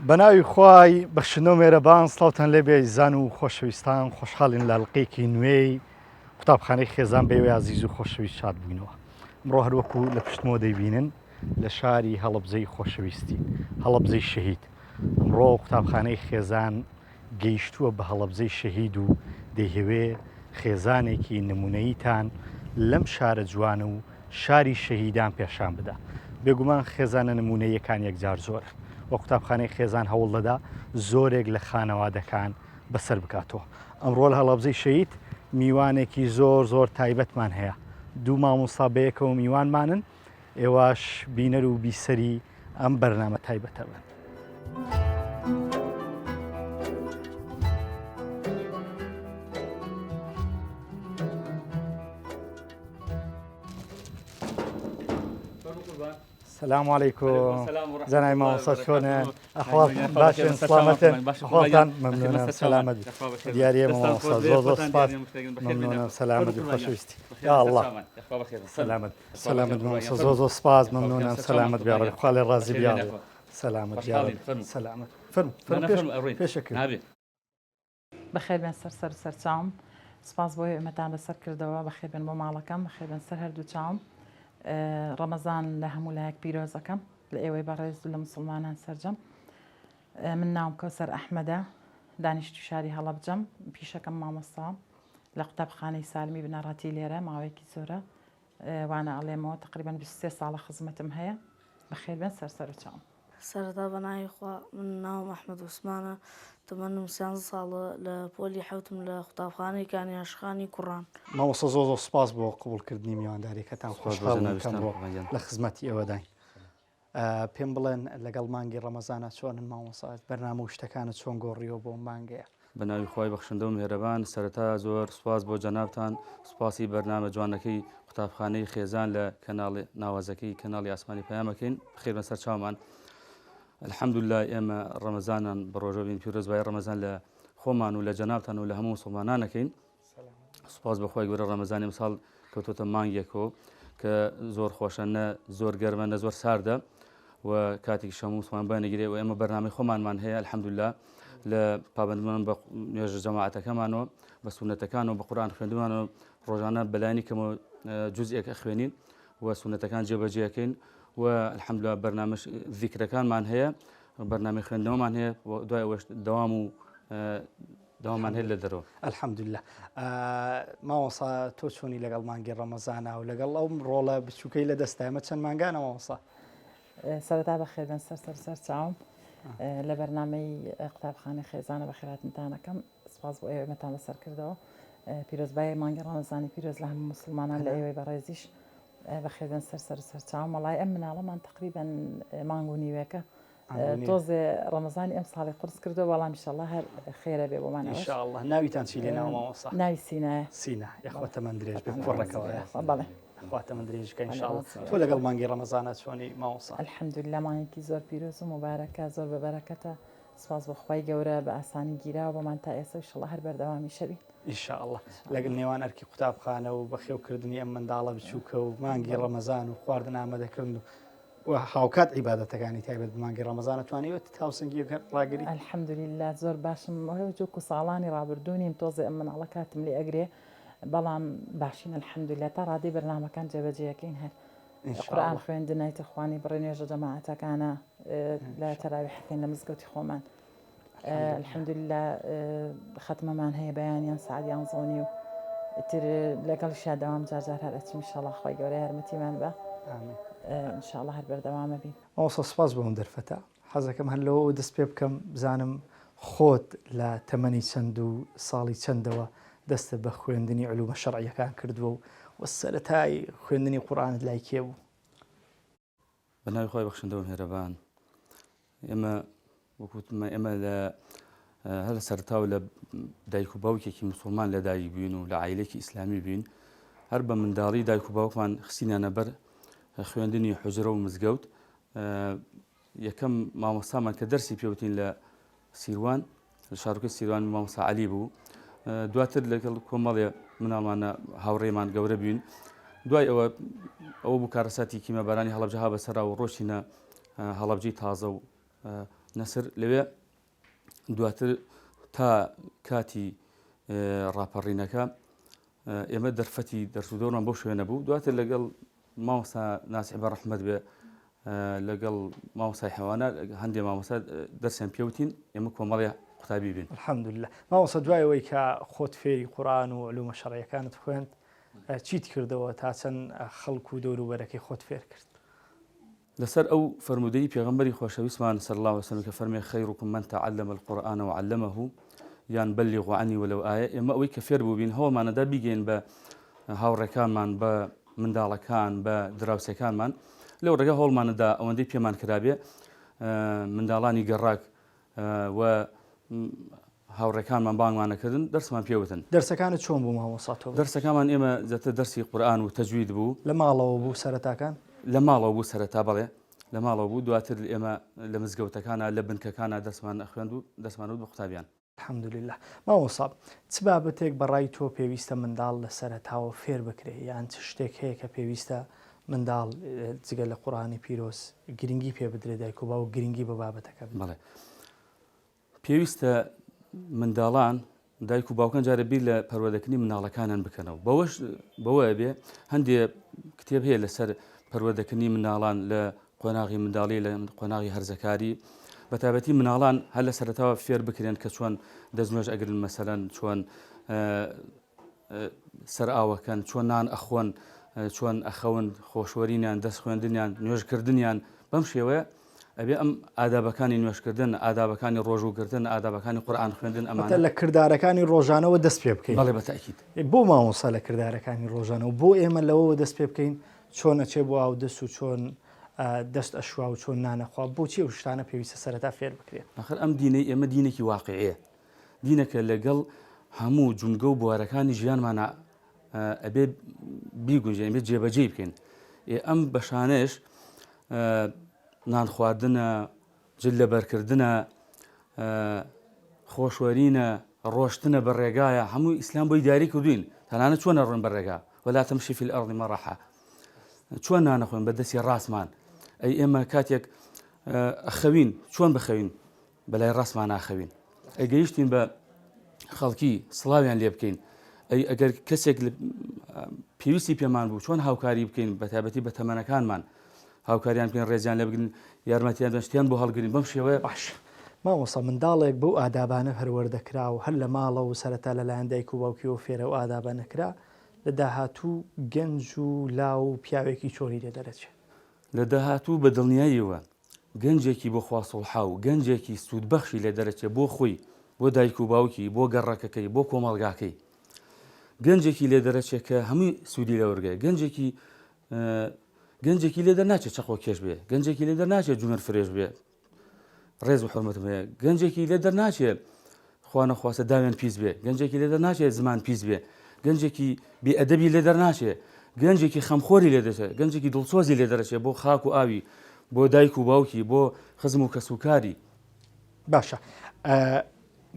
بەناوی خوای بەخشندە و مێرەبان سڵاوتان لێبێ زان و خۆشەویستان خۆشحاڵین لە ئەڵلقەیەکی نوێی قوتابخانەی خێزان بێوێ عزیز و خۆشەویست شاد بووینەوە. ئەمڕۆ هەروەکو لە پشتمەوە دەیبینن لە شاری هەڵەبجەی خۆشەویستی هەڵەبجەی شەهید. ئەمڕۆ قوتابخانەی خێزان گەیشتووە بە هەڵەبجەی شەهید و دەیهەوێ خێزانێکی نمونەییتان لەم شارە جوانە و شاری شەهیدان پێشان بدە. بێگومان خێزانە نمونەیەکان یەکجار زۆرە. وە قوتابخانەی خێزان هەوڵ دەدا زۆرێک لە خانەوادەکان بەسەر بکاتەوە. ئەمڕۆ لە هەڵەبجەی شەهید میوانێکی زۆر تایبەتمان هەیە. دوو مامۆستا بەیەکەوە میوانمانن، ئێوەش بینەر و بیسەری ئەم بەرنامە تایبەتە بن. السلام عليكم. زناي ما وصلت شلون احوال باشا سلامتك احوالتان ممنون سلامت دياري ما وصلت زوز سباس ممنون سلامت خوشويستي يا الله سلامت ما وصلت زوز سباس ممنون سلامت يا رب خالي الرازي يا رب سلامت يا رب سلامت فرم بشكل بخير بن سر چاوم سپاس بۆی ئەمەتان لەسەر کردەوە بەخێر بن بۆ ماڵەکەم بەخێر بن سەر هەردوو چاوم ڕەمەزان لە هەموو لایەک پیرۆزەکەم لە ئێوەی بەڕێز و لە مسلمانان سەرجەم من ناوم کەوسەر ئەحمەدە دانیشتووی شاری هەڵەبجەم پیشەکەم مامۆستا لە قوتابخانەی سالمی بنەڕەتی لێرە ماوەیەکی زۆرە وانە ئەڵێمەوە تقریبان 23 ساڵە خزمەتم هەیە بەخێر بن سەر چاوم سەرەتا بەناوی خوا من ناوم ئەحمەد عوسمانە تەمەنم 13 ساڵە لە پۆلی حەوتم لە قوتابخانەی کانیاشخانی کوڕان مامۆستا زۆر سپاس بۆ قبولکردنی میوانداریەکەتان خۆشحاڵم لە خزمەتی ئێوەداین. پێم بڵێن لەگەڵ مانگی ڕەمەزانە چۆنن مامۆستا بەرنامە و شتەکانت چۆن گۆڕیەوە بۆ مانگەیە؟ بەناوی خوای بەخشندە و میهرەبان سەرەتا زۆر سوپاس بۆ جەنابتان سوپاسی بەرنامە جوانەکەی قوتابخانەی خێزان لە کەناڵی ناوازەکەی کەناڵی ئاسمانی پەیامەکەین خێر بەسەر چاومان. الحەمدوللا ئێمە ڕەمەزانان بە ڕۆژەبین پیرۆزبای ڕەمەزان لە خۆمان و لە جەنابتان و لە هەموو مسڵمانانەکەین. سوپاس بەخوای گەورە ڕەمەزانی ئەمساڵ کەوتۆتە مانگێکەوە کە زۆر خۆشە نە زۆر گەرمە نە زۆر ساردە و کاتێکی شەموو مسڵمان بانەگیرێ و ئێمە بەرنامەی خۆمانمان هەیە الحەمدوللا لە پابەندمان بە نوێژە جەماعەتەکەمانەوە بە سونەتەکان و بە قورئان خوێندنمانەوە ڕۆژانە بەلایانی کەمەوە جوزئێک خوێنین و سونەتەکان جێبەجێەکەین و الحەمدوللا بەرنامەش ذیکرەکانمان هەیە بەرنامەی خوێندنەوەمان هەیە دوای ئەوەش دەوامان هەیە لە دەرەوە الحەمدوللا. مامۆستا تۆ چۆنی لەگەڵ مانگی ڕەمەزانە و لەگەڵ ئەو ڕۆڵە بچووکەی لە دەستە ئێمە چەند مانگانە مامۆستا؟ سەرەتا بەخێر بن سەر چاوم لە بەرنامەی قوتابخانەی خێزانە بەخێراتتانەکەم سپاس بۆ ئێوەتان لەسەر کردەوە پیرۆزبای مانگی ڕەمەزانی پیرۆز لە هەموو مسلمانان لە ئێوەی بەڕێزیش بەخێر بن سەر چاوم وەڵای ئەم مناڵەمان تقریبان مانگ و نیوەکە تۆزێ ڕەمەزانی ئەم ساڵی قورس کردەوە بەڵام ئینشاءالله هەر خێرە بێ بۆمان ئینشاءالله. ناویتان چی لێناوە مامۆستا؟ ناوی سینایە. سینا یاخواتە من درێژ بێ کوڕەکەوە بەڵێ خواتە من درێژکە ئینشاءالله. تۆ لەگەڵ مانگی ڕەمەزانە چۆنی مامۆستا؟ الحەمدوللا مانگێکی زۆر پیرۆز و مبارەکە زۆر بەبەرەکەتە سپاس بۆ خوای گەورە بە ئاسانی گیراوە بۆمان تا ئێستا ئینشاءالله هەر بەردەوامی شەوی ئینشاءالله. لەگەڵ نێوان ئەرکی قوتابخانە و بەخێوکردنی ئەم منداڵە بچووکە و مانگی ڕەمەزان و خواردن ئامادەکردن و هاوکات عیبادەتەکانی تایبەت مانگی ڕەمەزانە توانیوێت تاوسنگی ڕاگری؟ الحەمدوللا زۆر باشم جووک و ساڵانی ڕابردوونیم تۆزێ ئەم مناڵە کاتم لێ ئەگرێ بەڵام باشین الحەمدوللا تا ڕادی بەرنامەکان جێبەجێەکەین هەر قورئان خوێندنای تەخوانی بڕێ نوێژە جەماعەتەکانە لە تەراویحەکەین لە مزگەوتی خۆمان الحەمدوللا ختمەمان هەیە بەیانیان سەعات 11 و ئیتر لەگەڵیشیا دەوام جارجار هەر ئەچم ئینشاءالله خوای گەورە یارمەتیمان بە ئینشاءالله هەر بەردەوامە بین. مامۆستا سپاس بۆم دەرفەتە حەزەکەم هەر لەوە دەست پێ بکەم بزانم خۆت لە تەمەنی چەند و ساڵی چەندەوە دەستە بە خوێندنی علومە شەرعیەکان کردووە و سەرەتای خوێندنی قورئانت لای کێ بوو؟ بەناوی خوای بەخشندە و میهرەبان ئێمە وەکوتمە ئێمە لە هەر سەرەتا و لە دایک و باوکێکی مسلمان لە دایک بووین و لە عایلێکی ئیسلامی بووین هەر بە منداڵی دایک و باوکمان خستینانە بەر خوێندنی حوجرە و مزگەوت. یەکەم مامۆستامان کە دەرسی پێوتین لە سیروان لە شارۆکەی سیروان مامۆستا عەلی بوو دواتر لەگەڵ کۆمەڵێ مناڵمانە هاوڕێمان گەورە بووین دوای ئەوە بوو کارەساتی کیمەبارانی هەڵەبجە ها بەسەرا و ڕۆشتینە هەڵەبجەی تازە و نەسر لەوێ دواتر تا کاتی ڕاپەڕینەکە ئێمە دەرفەتی دەرسودۆڕمان بۆ شوێنە بوو دواتر لەگەڵ مامۆستا ناسیح بە ڕەحمەت بێ لەگەڵ مامۆستای حیوانات هەندێک مامۆستا دەرسیان پێوتین ئێمە کۆمەڵی قوتابی بین. الحەمدولله. مامۆستا دوایەوەی کە خۆت فێری قورئان و علومە شەرعیەکانت خوێند چیت کردەوە تا چەند خەڵک و دەوروبەرەکەی خۆت فێر کرد؟ لەسەر ئەو فرموودەی پێغەمبەری خۆشەویستمان صلی الله عليه وسلم کە فەرمێ خەیرکم من تعلم القرآن وعلمه یان بەلیغوا عنی ولو ئایە ئێمە ئەوەی کە فێر بووبین هەوڵمانەدا بیگەین بە هاوڕێکانمان بە منداڵەکان بە دراوسەکانمان لەو ڕێگە هەوڵمانەدا ئەوەندەی پێمان کرابێ منداڵانی گەڕاک و هاوڕێکانمان بانگمانەکردن دەرسمان پێوتن. دەرسەکانت چۆن بوو مامۆستا؟ دەرسەکانمان ئێمە زەتە دەرسی قورئان و تەجوید بوو. لە ماڵەوە بوو سەرەتاکان؟ لە ماڵەوە بوو سەرەتا بەڵێ لە ماڵەوە بوو دواتر ئێمە لە مزگەوتەکانە لە بنکەکانە دەرسمان ئەخوێند و دەرسمان بە قوتابیان. الحەمدولله. مامۆستا چ بابەتێک بەڕای تۆ پێویستە منداڵ لە سەرەتاوە فێر بکرێ یان چ شتێک هەیە کە پێویستە منداڵ جگە لە قورئانی پیرۆز گرنگی پێ بدرێت دایک و باوک گرنگی بە بابەتەکە بدرێت؟ بەڵێ پێویستە منداڵان دایک و باوکان جارە بیر لە پەروەردەکردنی مناڵەکانیان بکەنەوە بەوە بێ هەندێک کتێب هەیە لەسەر پەروەردەکردنی مناڵان لە قۆناغی منداڵی لە قۆناغی هەرزەکاری بە تایبەتی مناڵان هەر لە سەرەتاوە فێر بکرێن کە چۆن دەستنوێژ ئەگرن مەسەلەن چۆن سەر ئاوەکەن چۆن نان ئەخۆن چۆن ئەخەون خۆشوەرینیان دەست خوێندنیان نوێژکردنیان بەم شێوەیە ئەبێ ئەم ئادابەکانی نوێشکردن ئادابەکانی ڕۆژوگرتن ئادابەکانی قورئان خوێندن ئەمانە لە کردارەکانی ڕۆژانەوە دەست پێ بکەین. بەڵێ بەتاکید. بۆ مامۆستا لە کردارەکانی ڕۆژانەوە بۆ ئێمە لەوەوە دەست پێ بکەین چۆن ئەچێ بۆ ئاو دەست و چۆن دەست ئەشوا و چۆن نانەخوا بۆچی ئەو شتانە پێویستە سەرەتا فێر بکرێت؟ ئاخر ئەم دینەی ئێمە دینێکی واقعەیە دینەکە لەگەڵ هەموو جونگە و بوارەکانی ژیانمانە ئەبێ بیگونجێن بێت جێبەجێ بکەین. ئەم بەشانەش نان خواردنە جل لە بەرکردنە خۆشوەرینە ڕۆشتنە بە ڕێگایە هەموو ئیسلام بۆی دیاری کردوین تەنانەت چۆن ئەڕۆین بە ڕێگا وەلا تەمشی فی الأرض مەرەحا چۆن نانەخۆین بە دەستی ڕاستمان ئەی ئێمە کاتێک ئەخەوین چۆن بخەوین بەلای ڕاستمان ناخەوین ئەی گەیشتین بە خەڵکی سڵاویان لێ بکەین ئەی ئەگەر کەسێک پێویستی پێمان بوو چۆن هاوکاری بکەین بە تایبەتی بە تەمەنەکانمان هاوکاریان بکەین ڕێزیان لێ بگرین یارمەتیان دەشتیان بۆ هەڵگرین بەم شێوەیە باش. مامۆستا منداڵێک بەو ئادابانە هەروەردەکرا و هەر لە ماڵە و سەرەتا لەلایەن دایک و باوکیەوە فێرە و ئادابانەکرا لە داهاتوو گەنج و لاو و پیاوێکی چۆری لێ دەرەچێت. لە داهاتوو بە دڵنیاییەوە گەنجێکی بۆ خوا سوڵحا و گەنجێکی سوودبەخشی لێ دەرەچێت بۆ خۆی بۆ دایک و باوکی بۆ گەڕەکەکەی بۆ کۆمەڵگاکەی گەنجێکی لێ دەرەچێت کە هەمووی سوودی لە وەرگێ گەنجێکی لێ دەرناچێت چەقۆ کێش بێ گەنجێکی لێ دەرناچێت جومەر فرێژ بێ ڕێز و حورمەت بێ گەنجێکی لێ دەرناچێت خوا نەخواستە داوێن پیس بێ گەنجێکی لێ دەرناچێت زمان پیس بێ گەنجێکی بێئەدەبی لێ دەرناچێت گەنجێکی خەمخۆری لێ دەچێت گەنجێکی دڵسۆزی لێ دەرەچێت بۆ خاک و ئاوی بۆ دایک و باوکی بۆ خزم و کەسوکاری. باشە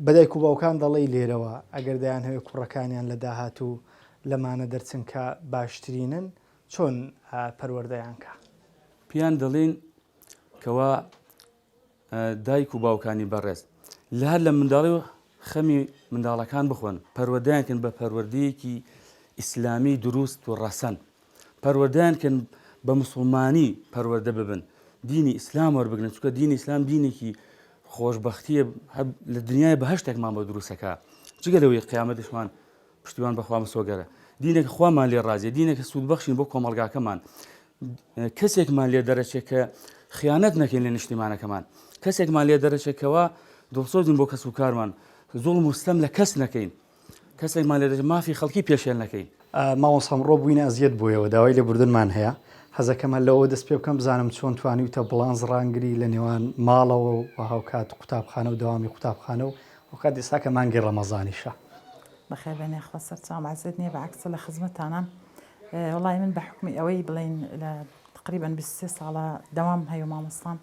بەدایک و باوکان دەڵێ لێرەوە ئەگەر دەیان هەوێ کوڕەکانیان لە داهاتوو لەمانە دەرچن کە باشترینن چۆن پەروەردەیان کە؟ پیان دەڵێن کەوا دایک و باوکانی بەڕێز لە هەر لە منداڵی و خەمی منداڵەکان بخۆن پەروەردەیانکەن بە پەروەردەیەکی ئیسلامی دروست و ڕەسەن پەروەردەیانکەن بە موسڵمانی پەروەردە ببن دینی ئیسلام وەربگرن چونکە دینی ئیسلام دینێکی خۆشبەختیە لە دنیای بەهەشتێکمان بۆ دروستەکە جگە لەوەی قیامەتشمان پشتیوان بەخوا مسۆگەرە دینێک خوامان لێ ڕازیە دینێکە سوودبەخشین بۆ کۆمەڵگاکەمان کەسێکمان لێ دەرەچێت کە خیانەت نەکەین لە نیشتیمانەکەمان کەسێکمان لێ دەرەچێتەوە دڵسۆزین بۆ کەس و کارمان زوڵم و ستەم لە کەس نەکەین کەسێکمان لێ دەرەچێت مافی خەڵکی پێشێل نەکەین. مامۆستا ڕۆ بووینە ئەزیەت بۆیەوە داوای لێبوردنمان هەیە حەزەکەمە لەوە دەست پێ بکەم بزانم چۆن توانیوتە بڵانز ڕانگری لە نێوان ماڵەوە و هاوکات قوتابخانە و دەوامی قوتابخانە و وکات ئێستا کە مانگی ڕەمەزانیشە. بەخێر بێنێ خوا سەرچاوم عەزت نییە بەعکسە لە خزمەتانە وەڵای من بە حکمی ئەوەی بڵێن لە تقریبا 23 ساڵە دەوام هەیە مامۆستان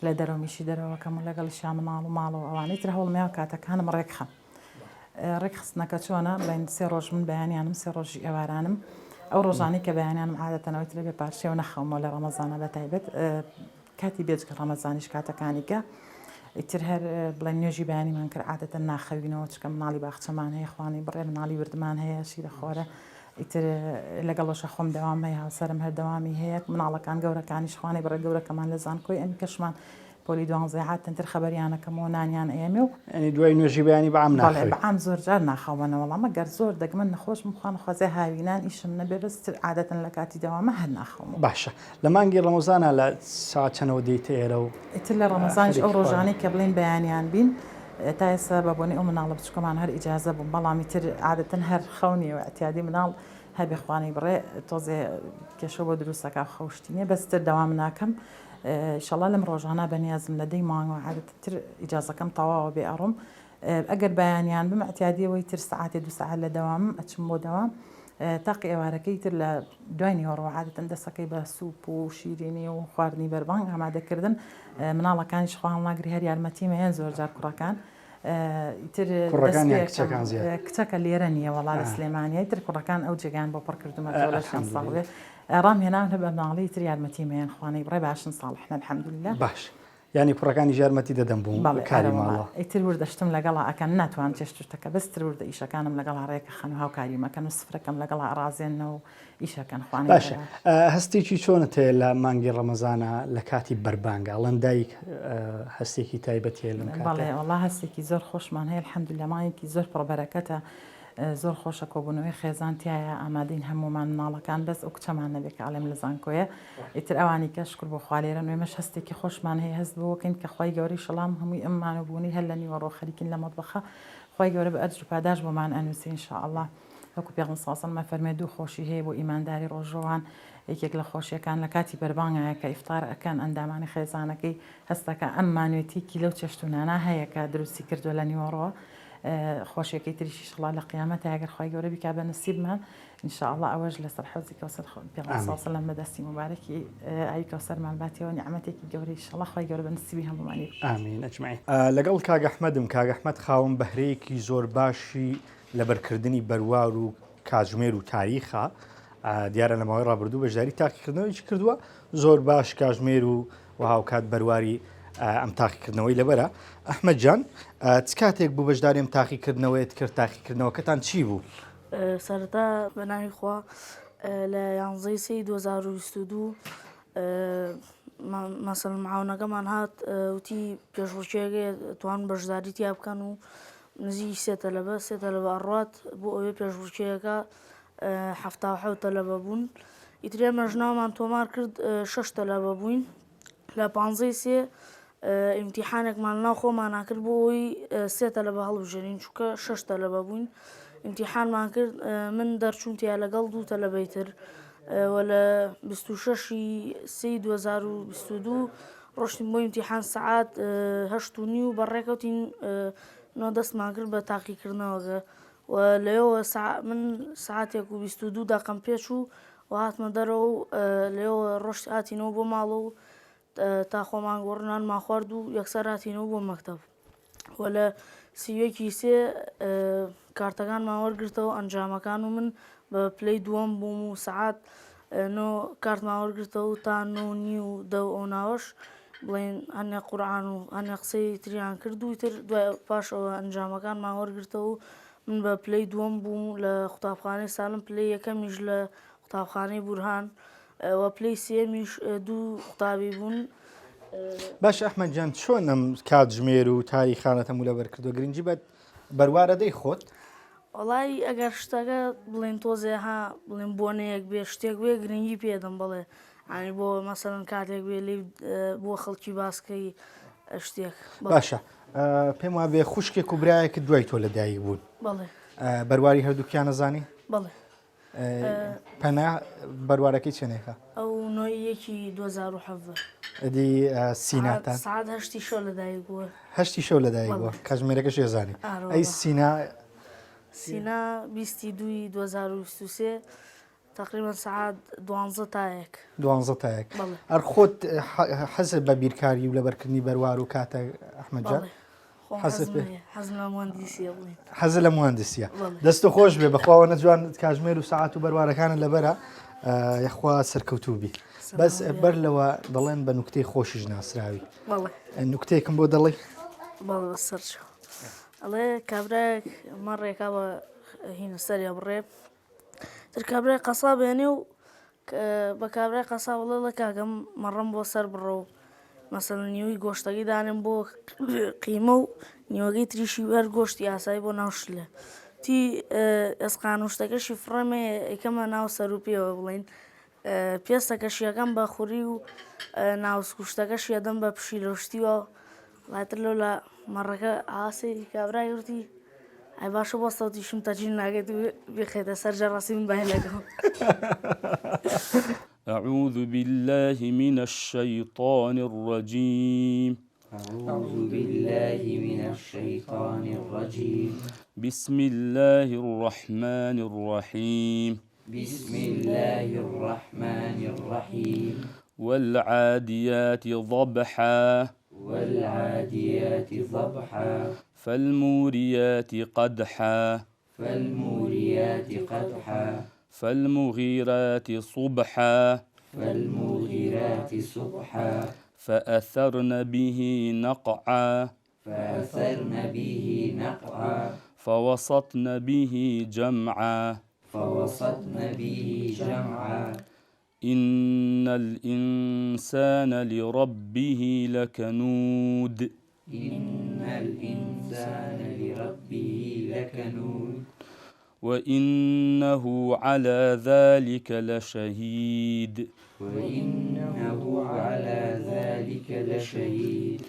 لە دەرەومیشی دەرەوەکەم و لەگەڵیشا مناڵ و ماڵ و ئەوانەی تر هەوڵمەوە کاتەکانم ڕێکخەم ڕێکخستنەکە چۆنە بڵێن 3 ڕۆژ من بەیانیانم 3 ڕۆژی ئێوارانم ئەو ڕۆژانی کە بەیانیانم عادەتەنەوەی ترە بێ پارچەوە نەخەومەوە لە ڕەمەزانە بە تایبەت کاتی بێجگە ڕەمەزانیش کاتەکانی کە ئیتر هەر بڵێن نوێژی بەیانیمان کرد عادەتەن ناخەوینەوە چکە مناڵی باخچەمان هەیە خوانی بڕێ مناڵی وردمان هەیە شیرە خۆرە ئیتر لەگەڵەشە خۆم دەوام هەیە هاوسەرم هەر دەوامی هەیە مناڵەکان گەورەکانیش خوانی بڕێ گەورەکەمان لە زانکۆی ئەمی کەشمان پۆلی 12 هاتنتر خەبەریانەکەمەوە نانیان ئێمێ و ینی دوای نوێژی بەیانی بەعام ناخەوێت بەعام زۆر جار ناخەوەنە وەڵامە گەر زۆر دەگمن نەخۆشم خوان خوازێ هاوینان ئیشم نەبێ بەستر عادەتەن لە کاتی دەوامە هەر ناخەوم باشە لە مانگی ڕەمەزانە لە ساعت چەندەوە دەیت ئێرە و ئیتر لە ڕەمەزانش ئەو ڕۆژانەی کە بڵین بەیانیان بین تا ئێستا بەبوونی ئەو مناڵە بچکۆمان هەر ئیجازە بووم بەڵامی تر عادەتەن هەر خەونیەوە ئەتیادی مناڵ هەبێ خوانی بڕێ تۆزێ کێشە بۆ دروستەکە خەوشتینێ بەستر دەوام ناکەم ئینشەڵا لەم ڕۆژانە بەنیازم لە دەی مانگەوە عادەتتر ئیجازەکەم تەواوە بێ ئەڕۆم ئەگەر بەیانیان بم ئەتیادیەوەی تر سعاتێ دو ساعت لە دەوامم ئەچم بۆ دەوام تاقی ئێوارەکەی تر لە دوای نیوەڕۆ عادەتەن دەسەکەی بە سوپ و شیرینی و خواردنی بەربانگ ئامادەکردن مناڵەکانیش خواڵ ناگری هەر یارمەتیمەیان زۆر جار کوڕەکان کچەکە لێرە نییە وڵا لە سلێمانیای تر کوڕەکان ئەو جێگان بۆ پڕکردومە لە شان ساڵێ ڕام هێناون هە بە مناڵی تر یارمەتیمەیان خوانەی بڕێ باشن ساڵحنە الحەمدولله باش ینی کوڕەکانی یارمەتی دەدەم بوو کاری ماڵەوە ئیتر وردەشتم لەگەڵا ئەکەن ناتوان چێشتەکە بەستر وردە ئیشەکانم لەگەڵ ڕێکە خەن و هاوکاریمەکەن و سفرەکەم لەگەڵ ئارازێنەوە و ئیشەکەن خوان باشە هەستێکی چۆنت هەیە لە مانگی ڕەمەزانە لە کاتی بەربانگە ئەڵەن دایک هەستێکی تایبەتیە لەم بەڵێ وەڵا هەستێکی زۆر خۆشمان هەیە الحەمدولله مانگێکی زۆر پڕبەرەکەتە زۆر خۆشە کۆبوونەوەی خێزانتیایە ئامادەین هەمومان مناڵەکان بەس ئەو کچەمان نەبێت کە ئاڵێم لە زانکۆیە ئیتر ئەوانی کە شکر بۆ خوالێرە نوێمەش هەستێکی خۆشمان هەیە هەست بۆکەین کە خی گەوری شەڵام هەمووی ئەممانە بوونی هەر لە نیوەڕۆ خەریکین لە مەطبەخە خی گەورە بە ئەرج و پاداش بۆمان ئەنووسی ئینشاءالله وەکو پێغمبەر صلی الله علیه و سلم فەرمێ دوو خۆشی هەیە بۆ ئیمانداری ڕۆژەوان یەکێک لە خۆشیەکان لە کاتی بەربانگایە کە ئیفتار ئەکەن ئەندامانی خێزانەکەی هەستەکە ئەم مانوێتیکی لەو چێشتونانە هەیە کە دروستی کردووە لە نیوەڕۆ خۆشیەکەی تریشی شڵا لە قیامەتە ئەگەر خی گەورە بیکا بە نسیبمان ئینشاءالله ئەوەش لەسەر حەوزی کەوسەر پێغمبەر صلی الله علیه و سلم بەدەستی مبارەکی ئاوی کەوسەرمان باتەوە نیعمەتێکی گەورەی ئینشاءالله خی گەورە بە نسیبی هەموومانی ئامین ئەجمعین لەگەڵ کاک ئەحمەدم کاک ئەحمەد خاوەن بەهرەیەکی زۆر باشی لە بەرکردنی بەروار و کاتژمێر و تاریخە دیارە لەماوەی ڕابردوو بەشداری تاقیکردنەوەی کردووە زۆر باش کاتژمێر و هاوکات بەرواری ئەم تاقیکردنەوەی لەبەرە ئەحمەد جان چ کاتێک بوو بەشداری ئەم تاقیکردنەوەیت کرد تاقیکردنەوەکەتان چی بوو؟ سەرەتا بەناوی خوا لە 11 سی 2022 مەسەڵەن معاونەکەمان هات وتی پێشبڕکێیەکێ توان بەشداری تیا بکەن و نزیک 3 تەلەبە 3 تەلەبە ئەڕات بۆ ئەوەی پێشبڕکێیەکە 77 تەلەبە بوون ئیترێ مەژناومان تۆمار کرد 6 تەلەبە بووین لە 15 سێ ئیمتیحانێکمان ناو خۆمان ناکرد بۆ ئەوی 3 تەلەبە هەڵبژێنین چونکە 6 تەلەبە بووین ئیمتیحانمان کرد من دەرچوون تیا لەگەڵ 2 تەلەبەی تر وە لە 26 سی 2022 ڕۆشتین بۆ ئیمتیحان سەعات 8:30 و بەڕێکەوتین نۆ دەستمان کرد بە تاقیکردنەوەکە و لەوە من ساعتێک و 22 دەقەم پێچ و هاتمە دەرەوە و لێەوە ڕۆشت هاتینەوە بۆ ماڵە و تا خۆمان گۆڕنانمان خوارد و یەکسەر هاتینەوە بۆ مەکتەب وە لە سیوەکی سێ کارتەکانمان وەرگرتەوە ئەنجامەکان و من بە پلەی دووەم بووم و سەعات کارتمان وەرگرتەوە و تا 9:30 و 10 ئەو ناوەش بڵێن هەنێ قورعان و هەنێ قسەی تریان کرد و تر دوای پاشەوە ئەنجامەکانمان وەرگرتەوە و من بە پلەی دووەم بووم لە قوتابخانەی سالم پلەی یەکەمیش لە قوتابخانەی بورهان وە پلەی سێمیش 2 قوتابی بوون. باش ئەحمەد جان چۆن ئەم کاتژمێر و تاریخانەتە مو لە بەرکردووە گرنگی بە بەروارە دەی خۆت؟ وەڵی ئەگەر شتەکە بڵێن تۆزێ ها بڵێن بۆنەیەک بێ شتێک بێ گرنگی پێدەم بڵێ ئانی بۆ مەسەڵەن کاتێک بێ لێ بۆ خەڵکی باسکەی شتێک باشە پێم وا بێ خوشکێک و برایەکە دوای تۆ لەدایک بوون بەڵێ بەرواری هەردووکیان نەزانی؟ بەڵێ پەنا بەروارەکەی چێنێکە؟ ئەو نۆیەکی 2017 ئەدی سیناتان سعات 8 شەو لەدایک بووە 8 شەو لەدایک بووە کاتژمێرەکەش ێزانی ئەی سینا 22 2023 تقریبا سعات 12 تا 1 ئەر خۆت حەزت بە بیرکاری و لە بەرکردنی بەروار و کاتە ئەحمەد جان حەزە لە موهەندسیە دەستە خۆش بێ بەخواوە نەجوان کاتژمێر و سەعات و بەروارەکانت لەبەرە یەخوا سەرکەوتوو بی بەس بەر لەوە دەڵێن بە نوکتەی خۆشیش ناسراوی نوکتێکم بۆ دەڵێ بەڵێ بەسەر ئەڵێ کابراایەک مەڕێکا بە هینە سەریا بڕێ تر کابرای قەسا بێنێ و بە کابرای قەسا بڵێ لە کاکەم مەڕەم بۆ سەر بڕۆ و مەسەڵەن نیوەی گۆشتەکەی دانێن بۆ قیمە و نیوەگەی تریشی وەر گۆشتی ئاسایی بۆ ناوشلە تی ئەسقانوشتەکەشی فڕەمێ ئەیکەمە ناو سەر و پێوە بڵین پێستەکەشیەکەم بە خوری و ناوسکوشتەکەشیە دەم بە پشیلۆشتیوە واتر لەو لە مەڕەکە ئاسێری کابرای وتی ئای باشە بۆ سەوتیشم تەجین ناگێت و بخێتە سەر جەڕاسی من بای لەگەڵ. أعوذ بالله من الشيطان الرجيم أعوذ بالله من الشيطان الرجيم بسم الله الرحمن الرحيم بسم الله الرحمن الرحيم والعاديات ضبحا والعاديات ضبحا فالموريات قدحا فالموريات قدحا فالمغيرات صبحا فالمغيرات صبحا فأثرن به نقعا فأثرن به نقعا فوسطن به جمعا فوسطن به جمعا إن الإنسان لربه لكنود إن الإنسان لربه لكنود وإنه على ذلك لشهيد وإنه على ذلك لشهيد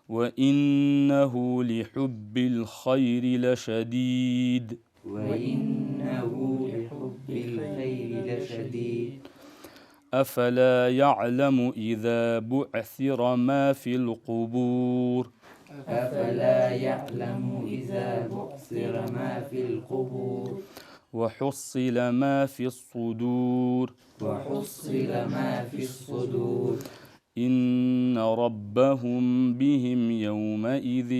وإنه لحب الخير لشديد وإنه لحب الخير لشديد أفلا يعلم إذا بعثر ما في القبور أفلا يعلم إذا بعثر ما في القبور وحصل ما في الصدور وحصل ما في الصدور إن ربهم بهم يومئذ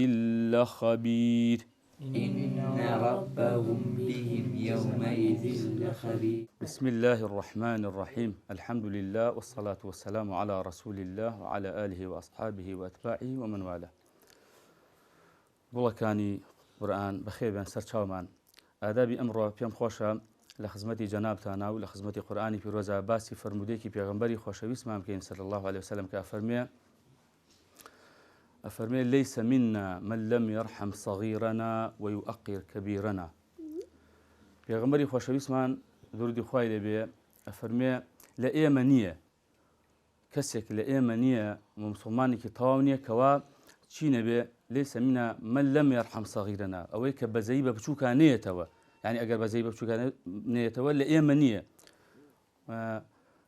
لخبير إن ربهم بهم يومئذ لخبير. بسم الله الرحمن الرحيم الحمد لله والصلاة والسلام على رسول الله وعلى آله وأصحابه وأتباعه ومن والاه. بڵەکانی قورئان بەخێبیان سەرچاومان ئادابی ئەمڕۆ پێم خۆشە لە خزمەتی جەنابتانە و لە خزمەتی قورئانی پیرۆزە باسی فەرمودەیەکی پێغەمبەری خۆشەویستمان بکەین صلی الله عليه وسلم کە ئەفەرمێ ليس منا من لم يرحم صغيرنا ويؤقر كبيرنا. پێغەمبەری خۆشەویستمان درودی خوای لێبێ ئەفەرمێ لە ئێمە نییە کەسێک لە ئێمە نییە مسلمانێکی تەواو نییە کەوا چی نەبێ ليس منا من لم يرحم صغيرنا ئەوەی کە بەزەی بە بچووکان نێتەوە یعنی ئەگەر بەزەی بە بچووکان نێتەوە لە ئێمە نییە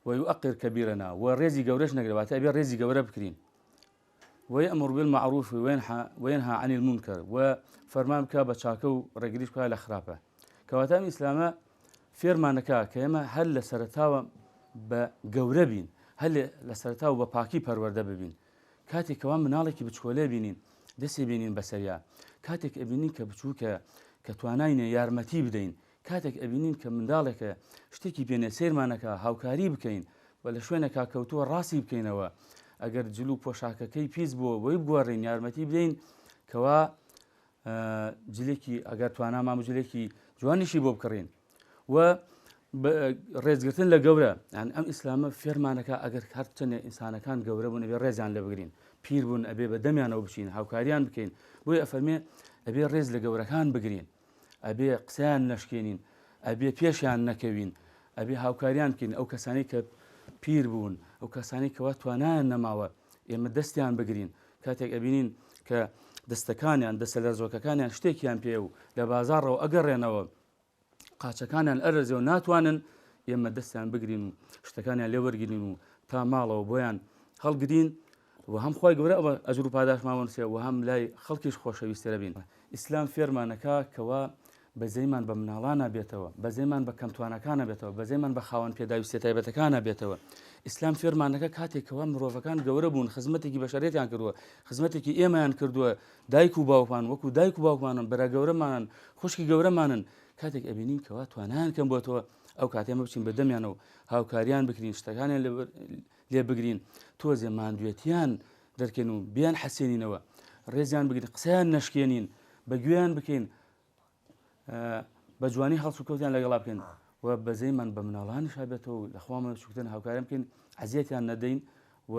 ويؤقر كبيرنا وڕێزی گەورەش نەگرێت ئەبێ ڕێزی گەورە بکرین ويأمر بالمعروف وينهى عن المنكر وفرمان بکە بە چاکە و ڕێگریش بکە لە خراپە. کەواتە ئیسلامە فێرمانەکە کە ئێمە هەر لە سەرەتاوە بە گەورە بین هەر لە سەرەتاوە بە پاکی پەروەردە ببین کاتێکەوە مناڵێکی بچکۆلێ بینین دەسێ بینین بەسەریا کاتێک ئەبینین کە بچووکە کە تواناینە یارمەتی بدەین کاتێک ئەبینین کە منداڵێکە شتێکی پێنێ سێرمانەکە هاوکاری بکەین و لە شوێنێکا کەوتووە ڕاستی بکەینەوە ئەگەر جلو پۆشاکەکەی پیس بووە بۆی بگۆڕین یارمەتی بدەین کەوا جلێکی ئەگەر توانامان جلێکی جوانیشی بۆ بکڕین و ڕێزگرتن لە گەورە یان ئەم ئیسلامە فێرمانەکە ئەگەر هەر چەندێ ئینسانەکان گەورە بوون ئەبێ ڕێزیان لێ بگرین پیر بوون ئەبێ بە دەمیانەوە بچین هاوکاریان بکەین بۆی ئەفەرمێ ئەبێ ڕێز لە گەورەکان بگرین ئەبێ قسەیان نەشکێنین ئەبێ پێشیان نەکەوین ئەبێ هاوکاریان بکەین ئەو کەسانی کە پیر بوون ئەو کەسانی کەوا توانایان نەماوە ئێمە دەستیان بگرین کاتێک ئەبینین کە دەستەکانیان دەستە لەرزۆکەکانیان شتێکیان پێ و لە بازاڕەوە ئەگەڕێنەوە قاچەکانیان ئەرەزێ و ناتوانن ئێمە دەستیان بگرین و شتەکانیان لێوەرگرین و تا ماڵەوە بۆیان هەڵگرین و هەم خۆی گەورە ئەوە ئەجر و پاداشماوەنسێ و هەم لای خەڵکیش خۆشەویستێرە بین. ئیسلام فێرمانەکە کەوا بەزەیمان بە مناڵانە بێتەوە بەزەیمان بە کەمتوانەکانە بێتەوە بەزەیمان بە خاوەن پێداویستێ تایبەتەکانە بێتەوە. ئیسلام فێرمانەکە کاتێکەوە مرۆڤەکان گەورە بوون خزمەتێکی بەشەرێتیان کردووە خزمەتێکی ئێمەیان کردووە دایک و باوکمان وەکو دایک و باوکمانن بەرە گەورەمانن خوشکی گەورەمانن کاتێک ئەبینین کەوا توانیان کەم بۆتەوە ئەو کاتێمە بچین بە دەمیانە و هاوکاریان بکرین شتەکانیان لێ بگرین تۆزێ ماندوێتیان دەرکەن و بیان حەسێنینەوە ڕێزیان بگرین قسەیان نەشکێنین بەگوێیان بکەین بە جوانی هەڵس و کەوتیان لەگەڵا بکەین و بەزەیمان بە مناڵانی شابێتەوە لەخوامان چوکتن هاوکارم بکەین عزیەتیان نەدەین و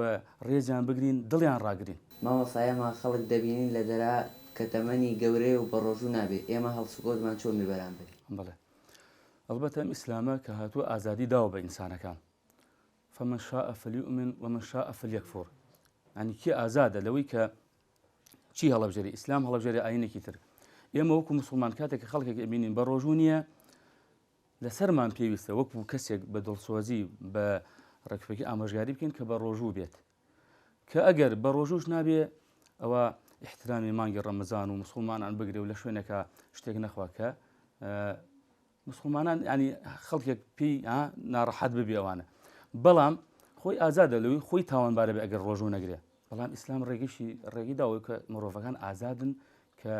ڕێزیان بگرین دڵیان ڕاگرین مامۆسایەمە خەڵک دەبینین لە دەرا کە تەمەنی گەورەی و بە ڕۆژوو نابێت ئێمە هەڵسوکۆتمان چۆن بەرامبەر بڵێ ئەلبەتە ئیسلامە کە هاتووە ئازادی داوە بە ئینسانەکان فمن شاء فليؤمن ومن شاء فليكفر يعني كي ئازادە لەوەی کە چی هەڵەبژێری ئیسلام هەڵەبژێری ئاینێکی تر ئێمە وەکو مسلمان کاتێک کە خەڵکێک بینین بە ڕۆژوو نییە لەسەرمان پێویستە وەکو کەسێک بە دڵسۆزی بە ڕێکخراوێکی ئامۆژگاری بکەین کە بە ڕۆژوو بێت کە ئەگەر بە ڕۆژوش نابێ ئەوە احترامی مانگی ڕەمەزان و مسلمانان بگرێ و لە شوێنێکە شتێک نەخوا کە مسلمانان ینی خەڵکێک پێی ناڕەحەت ببێ ئەوانە بەڵام خۆی ئازادە لەوەی خۆی تاوانبارە بێ ئەگەر ڕۆژوو نەگرێ بەڵام ئیسلام ڕێگی داوە کە مرۆڤەکان ئازادن کە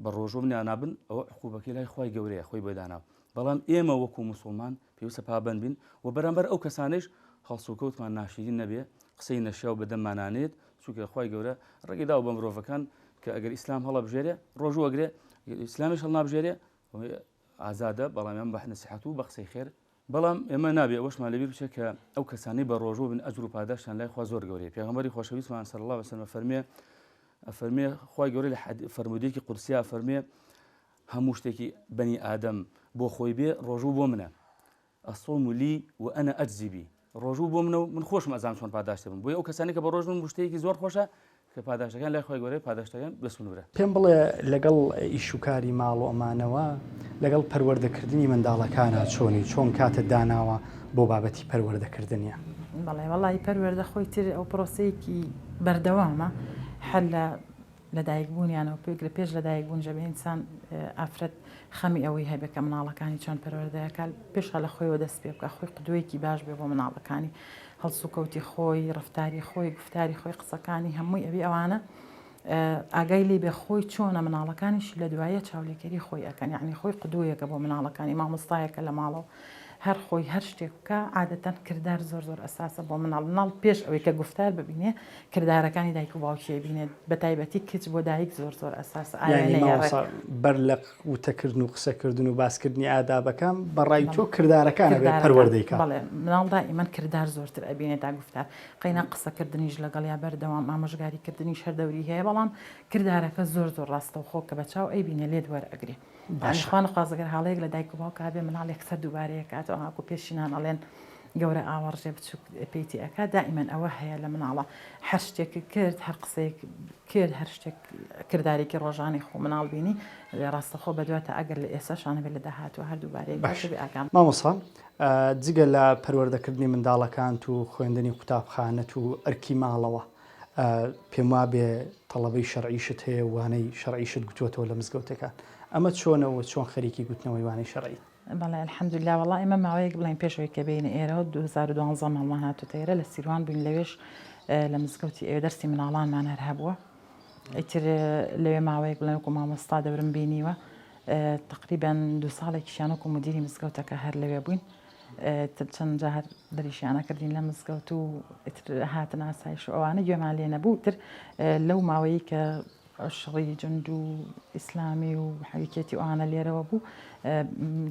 بە ڕۆژۆ منیانابن ئەوە عقوبەکەی لای خۆی گەورەیە خۆی بۆ داناو بەڵام ئێمە وەکو مسلمان پێویستە پابەند بین و بەرامبەر ئەو کەسانش هەڵسوکەوتمان ناشرین نەبێ قسەی نەشیا و بەدەممانانێت چونکە خۆی گەورە ڕێگی داوە بە مرۆڤەکان کە ئەگەر ئیسلام هەڵەبژێرێ ڕۆژوو ئەگرێ ئیسلامیش هەڵنابژێرێ ئازادە بەڵامیان بە نەسیحەت و بە قسەی خێر بەڵام ئێمە نابێ ئەوەشمان لەبیر بچێت کە ئەو کەسانی بە ڕۆژوو بن ئەجر و پاداشتان لای خوا زۆر گەورەیە پێغەمبەری خۆشەویستمان صلی الله علیه و سلم فەرمێ خی گەورە لە فەرمودێکی قورسیا فەرمێ هەموو شتێکی بەنی ئادەم بۆ خۆی بێ ڕۆژوو بۆ منە ئەسۆم لی و ئەنە ئەجزی بی ڕۆژوو بۆ منە و من خۆشم ئەزانم چۆن پاداشتە بم بۆیە ئەو کەسانی کە بە ڕۆژ من شتێکی زۆر خۆشە کە پاداشتەکان لای خۆی گەورەی پاداشتەکان بەسونورە پێم بڵێ لەگەڵ ئیشوکاری ماڵ و ئەمانەوە لەگەڵ پەروەردەکردنی منداڵەکانە چۆن کاتت داناوە بۆ بابەتی پەروەردەکردنیە بەڵێ وەڵی پەروەردە خۆی تر ئەو پرۆسەیەکی بەردەوامە هەر لە دایکبوونیانەوە پێگرە پێش لە دایکبوون ژەبێ ئینسان ئافرەت خەمی ئەوەی هەبێت کە مناڵەکانی چۆن پەروەردەکە پێشە لە خۆیەوە دەست پێ بکە خۆی قدوەیەکی باش بێ بۆ مناڵەکانی هەڵسوکەوتی خۆی ڕفتاری خۆی گفتاری خۆی قسەکانی هەمووی ئەوی ئەوانە ئاگای لێ بێ خۆی چۆنە مناڵەکانیشی لە دوایە چاولێکەری خۆی ئەکەن یعنی خۆی قدوەیەکە بۆ مناڵەکانی مامۆستایەکە لە ماڵەوە هەر خۆی هەر شتێک بکە عادەتەن کردار زۆر ئەساسە بۆ مناڵ پێش ئەوەی کە گفتار ببینێ کردارەکانی دایک و باوکی بینێت بە تایبەتی کچ بۆ دایک زۆر ئەساسە بەر لە وتەکردن و قسەکردن و باسکردنی ئادابەکان بەڕای تۆ کردارەکانە بێت پەروەردەیکە بەڵێ مناڵ دائیمەن کردار زۆرتر ئەبینێت تا گفتار قەینا قسەکردنیش لەگەڵ یا بەردەوام ئامۆژگاریکردنی شەردەوری هەیە بەڵام کردارەکە زۆر ڕاستەوخۆ کە بە چاو ئەیبینێ لێت وەرئەگرێ خوان خوازەگەر هاڵەیەک لە دایک و باوکە بێ مناڵێک سەر دووبارەیە کاتەوە هاکو پێشینان ئەڵێن گەورە ئاوەڕژێ بچووک پێیتی ئەکا دائیمەن ئەوە هەیە لە مناڵە هەر شتێکی کرد هەر قسەیەک کرد هەر شتێک کردارێکی ڕۆژانی خۆ مناڵ بینی ڕاستەخۆ بەدواتە ئەگەر لە ئێساشانە بێت لە داهاتوە هەر دووبارەیە باشبێ ئاکام مامۆستا جگە لە پەروەردەکردنی منداڵەکان و خوێندنی قوتابخانەت و ئەرکی ماڵەوە پێم وابێ تەڵەبەی شەرعیشت هەیە وانەی شەرعیشت گوتوەتەوە لە مزگەوتەکان ئەمە چۆنەوە چۆن خەریکی گوتنەوەی وانەی شەرعی بەڵێ الحەمدوللا وەڵا ئێمە ماوەیەک بڵێن پێشەوەی کە بینە ئێرە 2012 ماڵمان هاتوتە ئێرە لە سیروان بووین لەوێش لە مزگەوتی ئێوە دەرسی مناڵانمان هەر هەبووە ئیتر لەوێ ماوەیەک بڵێن وەکو مامۆستا دەورم بینیوە تقریبان 2 ساڵێکیشیان وەکو مدیری مزگەوتەکە هەر لەوێ بووین چەند جا هەر دەریشیانە کردین لە مزگەوت و هاتن ئاسایش ئەوانە گوێمان لێ نەبوو تر لەو ماوەیە کە شڕی جند و ئیسلامی و حەریکێتی ئەوانە لێرەوە بوو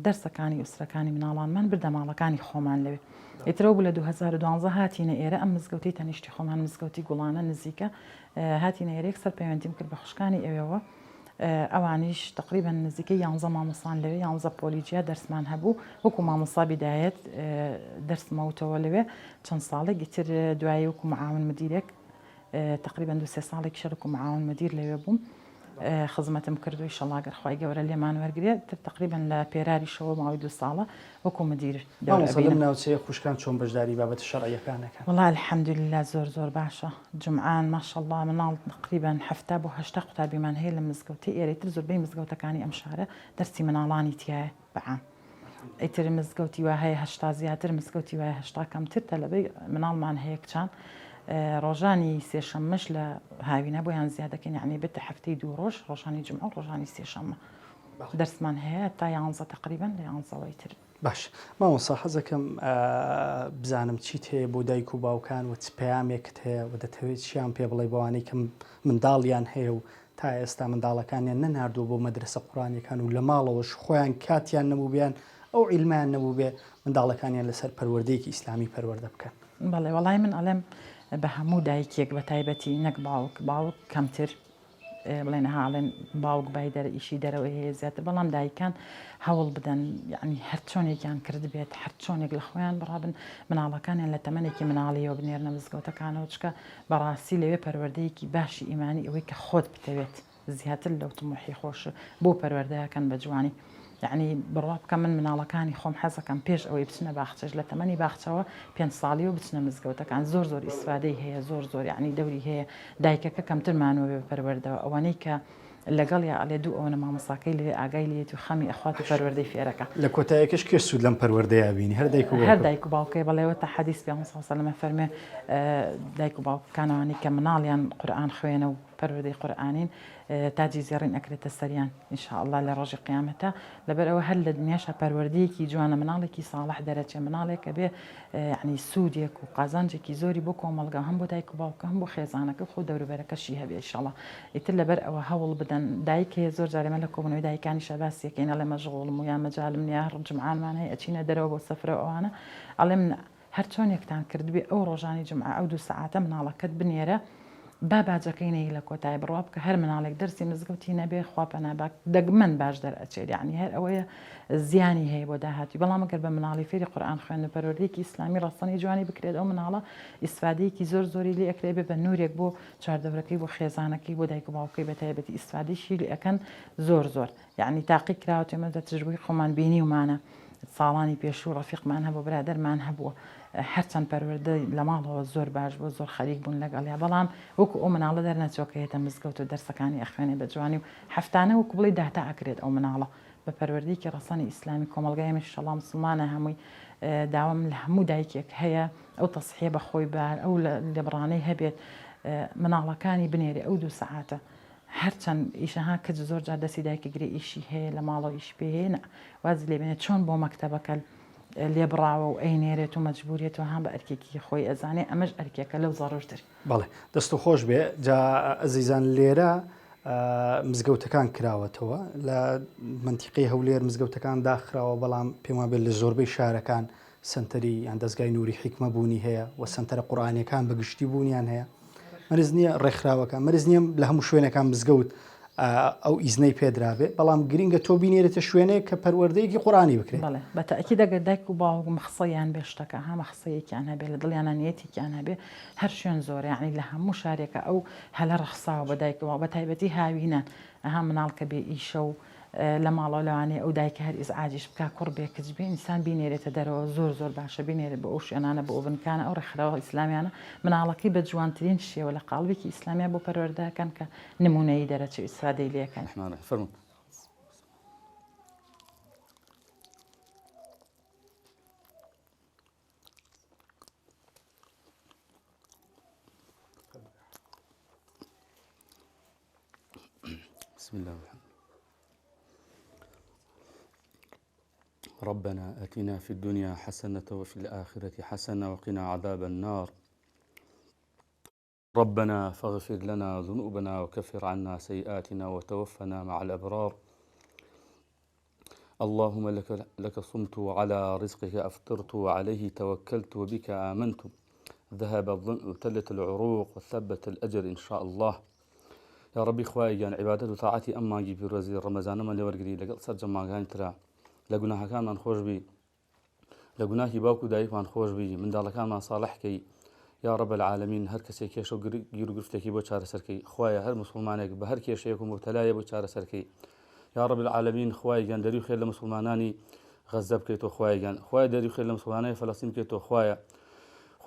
دەرسەکانی ئوسرەکانی مناڵانمان بردە ماڵەکانی خۆمان لەوێ ئیترەوە بوو لە 2012 هاتینە ئێرە ئەم مزگەوتی تەنیشتی خۆمان مزگەوتی گوڵانە نزیکە هاتینە ئێرەیەک سەر پەیوەندیم کرد بە خوشکانی ئێوەوە ئەوانیش تقریبا نزیکەی 11 مامۆستان لەوێ 11 پۆلیجیا دەرسمان هەبوو وەکو مامۆستا بیدایەت دەرسمەوتەوە لەوێ چەند ساڵێک ئیتر دوایی وەکو معاون مدیرێک تقریبا 2-3 ساڵێک شەرک و معاون مدیر لەوێ بووم خزمەتم کردوی شەڵاگەر خی گەورە لێمان وەرگێت تقریبا لە پێراریشەوە ماوەی 2 ساڵە وەکو مدیر لەم ناوچەیە خوشکان چۆن بەشداری بابەت شەرعیەکانەکە وڵا الحەمدوللا زۆر باشە جمعان ماشەڵڵا مناڵ تقریبا 7 بۆ 8 قوتابیمان هەیە لە مزگەوتی ئێرەیتر زۆربەی مزگەوتەکانی ئەم شارە دەرسی مناڵانی تایە بەعام ئیتر مزگەوتی وا هەیە 8 زیاتر مزگەوتی وایە 8 کەمتر تەلەبەی مناڵمان هەیە کچان ڕۆژانی سێشەممەش لە هاوینە بۆیان زیادەکەن یعنی بێتە هەفتەی 2 ڕۆژ ڕۆژانی جمعە و ڕۆژانی سێشەممە دەرسمان هەیە تا 11 تقریبا لە 11ەوەی تر باش مامۆستا حەزەکەم بزانم چیت هەیە بۆ دایک و باوکان و چ پەیامێکت هەیە و دەتەوێت چیان پێ بڵێ بەوانەی کە منداڵیان هەیە و تا ئێستا منداڵەکانیان نەناردووە بۆ مەدرسە قورئانیەکان و لە ماڵەوەش خۆیان کاتیان نەبوو بیان ئەو عیلمیان نەبوو بێ منداڵەکانیان لەسەر پەروەردەیەکی ئیسلامی پەروەردە بکەن. بەڵێ وەڵای من ئەڵێم بە هەموو دایکێک بە تایبەتی نەک باوک کەمتر بڵێن هاڵێن باوک بای دەرە ئیشی دەرەوە هەیە زیاتر بەڵام دایکان هەوڵ بدەن یعنی هەر چۆنێکیان کرد بێت هەر چۆنێک لە خۆیان بڕابن مناڵەکانیان لە تەمەنێکی مناڵیەوە بنێرنە مزگەوتەکانەوە چکە بەڕاستی لەوێ پەروەردەیەکی باشی ئیمانی ئەوەی کە خۆت بتەوێت زیاتر لەو تموحی خۆش بۆ پەروەردەکەن بە جوانی یعنی بڕوا بکە من مناڵەکانی خۆم حەزەکەم پێش ئەوەی بچنە باخچەش لە تەمەنی باخچەوە 5 ساڵی و بچنە مزگەوتەکان زۆر ئیسفادەی هەیە زۆر یعنی دەوری هەیە دایکەکە کەمتر مانەوە بێ پەروەردەوە ئەوانەی کە لەگەڵ یا ئەلێ دوو ئەوە مامۆستاکەی لێ ئاگای لێت و خەمی ئەخوات و پەروەردەی فێرەکە لە کۆتاییەکەش کێ سوود لەم پەروەردەیە بینی هەر دایک و باوکەی بەڵێوە تا حەدیث پێغەمبەر صلی الله علیه و سلم فەرمێ دایک و باوکانەوەی کە مناڵیان قورئان خوێنە و پەروەردەی قورئانین تاجی زێڕین ئەکرێتە سەریان ئینشاءالله لە ڕۆژی قیامەتە لەبەرەوە هەر لە دنیاشە پەروەردەیەکی جوانە مناڵێکی ساڵح دەرەچێ مناڵێکە بێ یعنی سوودێک و قازانجێکی زۆری بۆ کۆمەڵگا هەم بۆ دایک و باوکە هەم بۆ خێزانەکە خۆ دەوروبەرەکەشی هەبێ ئینشاءالله ئیتر لەبەر ئەوە هەوڵ بدەن دایک هەیە زۆر جارێمە لە کۆبوونەوەی دایکانی شەباسیەکەین ئەڵێ مەشغوڵم و یا مەجالم نییە هەر جمعانمان هەیە ئەچینە دەرەوە بۆ سەفرە ئەوانە ئەڵێ من هەر چۆنێکتان کردبێ ئەو ڕۆژانی جمعە ئەو 2 سەعاتە مناڵەکەت بنێرە باباجەکەی نەی لە کۆتای بڕوا بکە هەر مناڵێک دەرسی مزگەوتی نەبێ خواپەناباک دەگمەن باش دەرئەچێت یعنی هەر ئەوەیە زیانی هەیە بۆ داهاتی بەڵام ئەگەر بە مناڵی فێری قورئان خوێندن پەروەردەیەکی ئیسلامی ڕاستەنی جوانی بکرێت ئەو مناڵە ئیسفادەیەکی زۆری لێ ئەکرێ بێ بە نورێک بۆ چواردەورەکەی بۆ خێزانەکەی بۆ دایک و باوکەی بە تایبەتی ئیسفادەیشی لێ ئەکەن زۆر یعنی تاقی کراوە تێمە دە تجربەی خۆمان بینی ومانە ساڵانی پێشوو ڕەفیقمان هەبوو برادەرمان هەبووە هەرچەند پەروەردە لە ماڵەوە زۆر باش بۆ زۆر خەریک بوون لەگەڵیا بەڵام وەکو ئەو مناڵە دەرنەچۆکەیەتە مزگەوت و دەرسەکانی ئەخوێنێ بە جوانی و هەفتانە وەکو بڵێ داتا ئەکرێت ئەو مناڵە بە پەروەردەیەکی ڕەسەنی ئیسلامی کۆمەلگای مەشەڵڵا مسلمانە هەمووی داوام لە هەموو دایکێک هەیە ئەو تەسحیە بەخۆی بار ئەو لە بڕانەی هەبێت مناڵەکانی بنێرێ ئەو 2 سەعاتە هەرچەند ئیشەها کە زۆر جار دەستی دایکەگرێ ئیشی هەیە لە ماڵەوە ئیش پێ هەیە واز لێ بێنێت چۆن بۆ مەکتەبەکە لێبڕاوە و ئەینێرێت و مەجبورێتەوە هەم بە ئەرکێکی خۆی ئەزانێ ئەمەش ئەرکێکە لەو زەڕۆشتر بەڵێ دەست و خۆش بێ جا ئەزیزان لێرە مزگەوتەکان کراوەتەوە لە منتیقی هەولێر مزگەوتەکان داخراوە بەڵام پێما بێت لە زۆربەی شارەکان سنتەری یان دەستگای نووری حیکمە بوونی هەیە و سنتەرە قورئانیەکان بەگشتی بوونیان هەیە مەرز نییە ڕێکخراوەکان مەرز نییە لە هەموو شوێنەکان مزگەوت ئەو ئیزنەی پێدرابێ بەڵام گرینگە تۆ بینێرێتە شوێنەیە کە پەروەردەیەکی قورئانی بکرێت بەڵێ بەتەئکید ئەگەر دایک و باوک مەخسەیان بێشتەکە هەم مەخسەیەکیان هەبێ لە دڵیانە نیەتێکیان هەبێ هەر شوێن زۆر یعنی لە هەموو شارێکە ئەو هەلە ڕەخساوە بە دایک و باوک بە تایبەتی هاوینان ئەها مناڵکە بێ ئیشە و لە ماڵەوە لەوانەیە ئەو دایکە هەر ئیزعاجیش بکا کوڕ بێ کچ بێ ئینسان بینێرێتە دەرەوە زۆر باشە بینێرێت بە ئەو شوێنانە بە ئەو بنکانە ئەو ڕێکخراوە ئیسلامیانە مناڵەکەی بە جوانترین شێوە لە قاڵبێکی ئیسلامیا بۆ پەروەردەکەن کە نمونەیی دەرەچێ ئیسفادەی لێەکەن فەرموون بسم الله الرحمن ربنا آتنا في الدنيا حسنة وفي الآخرة حسنة وقنا عذاب النار ربنا فاغفر لنا ذنوبنا وكفر عنا سيئاتنا وتوفنا مع الأبرار اللهم لك صمت وعلى رزقك أفطرت وعليه توكلت وبك آمنت ذهب الظمأ وابتلت العروق وثبت الأجر إن شاء الله يا ربي خواهي جان عبادة وطاعتي أما جي في روزي رمضان من لورقري لقل سرجم ما كان ترى لقناها كان من خوش بي لقناهي باوكو دايف من خوش بي من دالا كان من صالح كي يا رب العالمين هر كسي كيشو جيرو قرفتكي بو چار سركي خوايا هر مسلمانك بهر كيشيكم مبتلايا بو چار سركي يا رب العالمين خوايا جان دريو خير لمسلماناني غزب كيتو خوايا جان خوايا دريو خير لمسلماناني فلسطين كيتو خوايا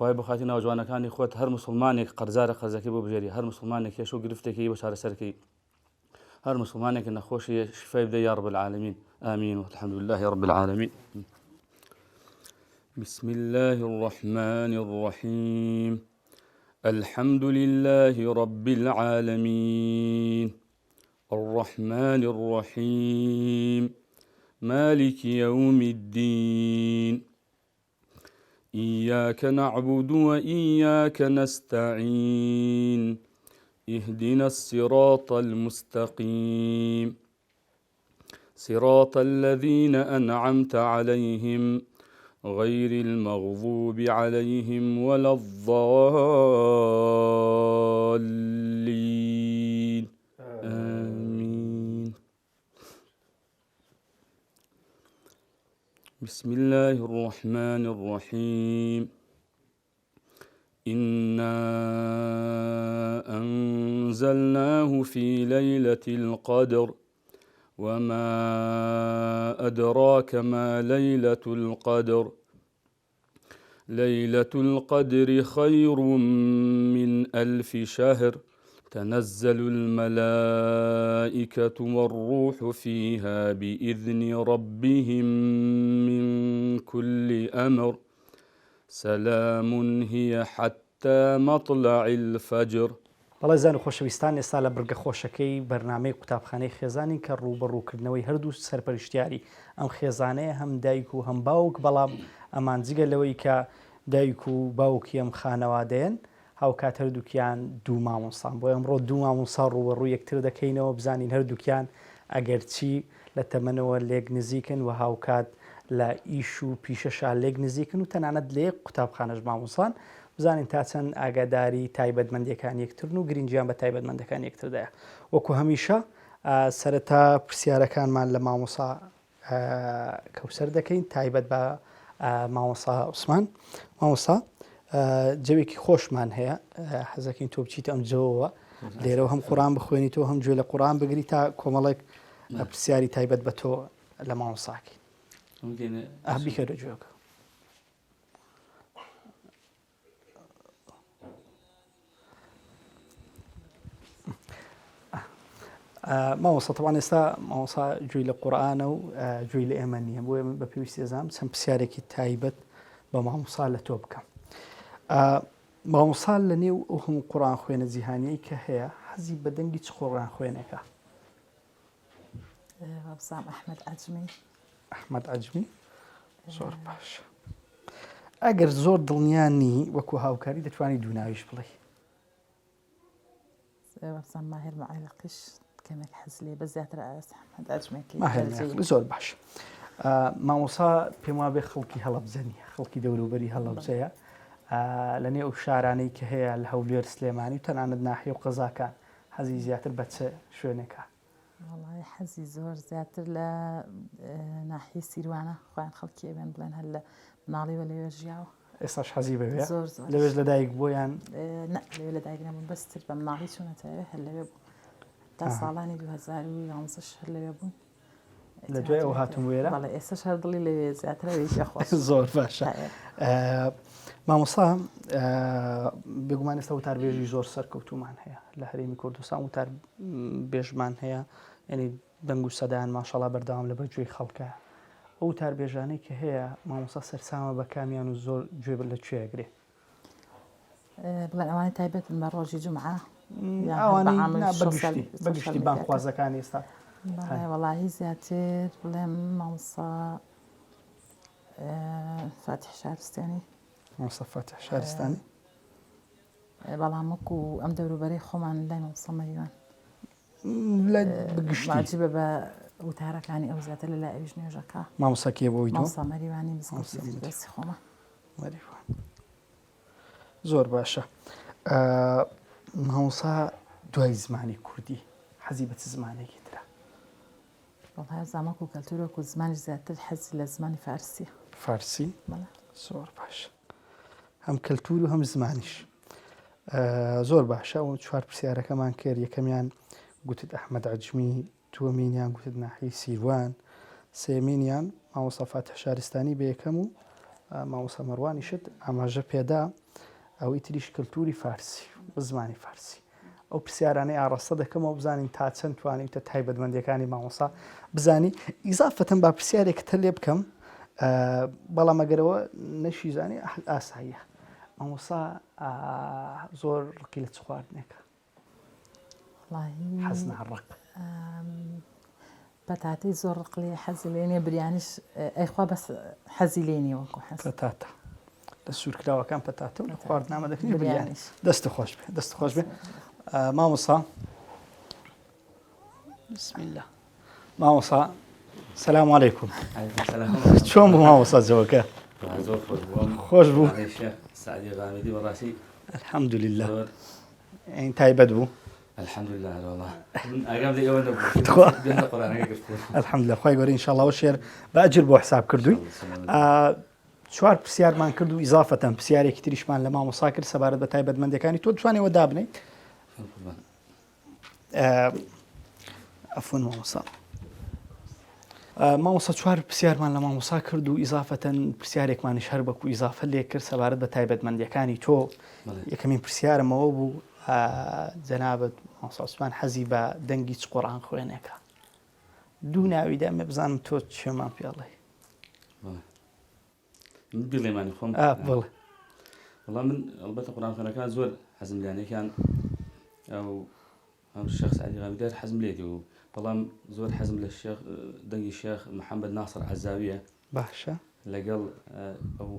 بخاتنا وجوانكاني خوات هر مسلمانك قرزار قرزكي بو بجري هر مسلمانك كيشو قرفتكي بو چار سركي هر مسلمانك نخوشي شفاء بدي يا رب العالمين آمين والحمد لله رب العالمين بسم الله الرحمن الرحيم الحمد لله رب العالمين الرحمن الرحيم مالك يوم الدين إياك نعبد وإياك نستعين اهدنا الصراط المستقيم صراط الذين أنعمت عليهم غير المغضوب عليهم ولا الضالين آمين. بسم الله الرحمن الرحيم إنا أنزلناه في ليلة القدر وما أدراك ما ليلة القدر ليلة القدر خير من 1000 شهر تنزل الملائكة والروح فيها بإذن ربهم من كل أمر سلام هي حتى مطلع الفجر. بەڵێ زان و خۆشەویستان ئێستا لە بڕگە خۆشەکەی بەرنامەی قوتابخانەی خێزانین کە ڕوبەڕووکردنەوەی هەردوو سەرپەرشتیاری ئەم خێزانەیە هەم دایک و هەم باوک بەڵام ئەمان جگە لەوەی کە دایک و باوکی ئەم خانەوادەیەن هاوکات هەردووکیان دوو مامۆستان بۆ ئەمڕۆ دوو مامۆستا ڕوبەڕووی یەکتر دەکەینەوە بزانین هەردووکیان ئەگەرچی لە تەمەنەوە لێک نزیکن و هاوکات لە ئیش و پیشەشان لێک نزیکن و تەنانەت لە یەک قوتابخانەش مامۆستان بزانین تا چەند ئاگاداری تایبەتمەندیەکان یەکترن و گرنگیان بە تایبەتمەندەکان یەکتردایە. وەکو هەمیشە سەرەتا پرسیارەکانمان لە مامۆسا کەوسەر دەکەین تایبەت بە مامۆسا عوسمان. مامۆسا جەوێکی خۆشمان هەیە حەزەکەین تۆ بچیتە ئەم جەوەوە لێرەوە هەم قورئان بخوێنیتەوە هەم گوێ لە قورئان بگری تا کۆمەڵێک پرسیاری تایبەت بە تۆ لە مامۆساکەین. بیکەرە گوێەکە. مامۆستا طبعاً ئێستا مامۆستا گوێی لە قورئانە و گوێی لە ئێمە نییە بۆ ئێمە بە پێویستی ئێزانم چەند پرسیارێکی تایبەت بە مامۆستا لە تۆ بکەم. مامۆستا لە نێو ئەو هەموو قورئان خوێنە جیهانیەی کە هەیە حەزی بە دەنگی چ قورئان خوێنێکە؟ بەزام ئەحمەد عەجمی. ئەحمەد عەجمی زۆر باشە. ئەگەر زۆر دڵنیانی وەکو هاوکاری دەتوانی دوو ناویش بڵێ. بەزام ماهر معەلقیش کەمێک حەز لێ بە زیاتر ئاس ئەحمەد عەجمێکی زۆر باش. مامۆسا پێم وابێ خەڵکی هەڵەبجەنی خەڵکی دەوروبەری هەڵەبجەیە لە نێو شارانەی کە هەیە لە هەولێر سلێمانی و تەنانەت ناحیە و قەزاکان حەزی زیاتر بە چ شوێنێکە؟ وڵای حەزی زۆر زیاتر لە ناحیە سیروانە خۆیان خەڵکی ئەوێن بڵێن هەر لە مناڵیوە لەوێ ژیاوە. ئێستاش حەزی بەوێ زۆر لەوێش لە دایک بۆیان لەوێ لە دایک نەبوون بەستر بە مناڵی چوونەتەوێ هەر لەوێ بوو تا ساڵانی 2011 هەر لەوێ بوون. لە دوای ئەو هاتم وێرە بەڵێ ئێستاش هەر دڵی لەوێ زیاترەوەی خۆش. زۆر باشە. مامۆستا بێگومان ئێستا وتاربێژی زۆر سەرکەوتومان هەیە لە هەرێمی کوردستان وتاربێژمان هەیە ینی دەنگ و سەدایان ماشەڵا بەردەوام لە بەرگوێی خەڵکە. ئەو وتاربێژانەی کە هەیە مامۆستا سەرسامە بە کامیان و زۆر گوێ لە کوێیەگرێ؟ بڵێن ئەوانەی تایبەتن بە ڕۆژی جومعە بەگشتی بانخوازەکانی ئێستا؟ وەڵاهی زیاتر بڵێم مامۆستا فاتح شارستانی. مامۆستا فاتح شارستانی بەڵام وەکو ئەم دەوروبەرەی خۆمان لای مامۆستا مەریوان واجبە بە وتارەکانی ئەو زیاتر لە لای ئەویش نوێژەکە. مامۆستا کێ بۆی تۆ؟ مامۆستا مەریوانی مزگەوتی دەستی خۆمە. مەریوان زۆر باشە. مامۆستا دوای زمانی کوردی حەزی بە چ زمانێکی ترە؟ وڵای زامەک و کەلتورۆک و زمانی زیاتر حەزی لە زمانی فارسیە. فارسی؟ زۆر باشە. هەم کەلتور و هەم زمانیش. زۆر باشە و چوار پرسیارەکەمان کرد. یەکەمیان گوتت ئەحمەد عەجمی، دووەمینیان گوتت ناحیەی سیروان، سێمینیان مامۆستا فاتح شارستانی بە یەکەم و مامۆستا مەڕوانیشت ئاماژە پێدا ئەوەی تریش کەلتوری فارسی و زمانی فارسی. ئەو پرسیارانەی ئاڕاستە دەکەمەوە بزانین تا چەند توانیتە تایبەتمەندیەکانی مامۆستا بزانی. ئیزافەتەن با پرسیارێکتە لێ بکەم بەڵام ئەگەرەوە نەشی زانی ئاساییە. مامۆستا زۆر ڕقی لە چ خواردنێکە؟ حەز ناڕەق. بەتاتی زۆر ڕقلی حەزی لێنێ بریانیش ئەیخوا بەس حەزی لێنی وەکو حەز پەتاتە لە سوورکراوەکان پەتاتە و خواردنامە دەکەنی بریانی بریانیش دەستە خۆش بێ دەست خۆش بێ مامۆسا بسم الله مامۆسا سلام علیکم چۆن بوو مامۆسا جەوەکە زۆر خۆش بوو سعدی غامیدی بەڕاستی الحمد لله این تایبەت بوو الحمد لله والله ئاگام لێ ئەوە خوا. نەبوو قورآنەکە گرتووە الحمد لله خی گەۆری انشاءالله شێر بەئەجر بۆ حساب کردووی چوار پرسیارمان کرد و ئیزافەتەن پرسیارێکی تریشمان لە مامۆسا کرد سەبارەت بە تایبەتمەندەکانی تۆ توانێەوە دابنیت ئەفۆن مامۆسا مامۆسا چوار پرسیارمان لە مامۆسا کرد و ئیزافەتەن پرسیارێکمانیش هەر بەکو ئیزافە لێ کرد سەبارەت بە تایبەتمەندیەکانی تۆ یەکەمین پرسیارمەوە بوو جەنابەت مامۆسا عوسمان حەزی بە دەنگی چ قورئان خوێنێکە دوو ناویدا مێ بزانم تۆ چێمان پێڵێ بڵێمانی خۆم بڵێ والله من ئەلبەتە قورئان خوێنەکان زۆر حەزم لێیانەکان ئەو ئەم شێخ سعدی غامیدی حەزم لێتی و بەڵام زۆر حەزم لە شێخ دەنگی شێخ محەممەد ناصر عەزاویە باشە لەگەڵ ئەو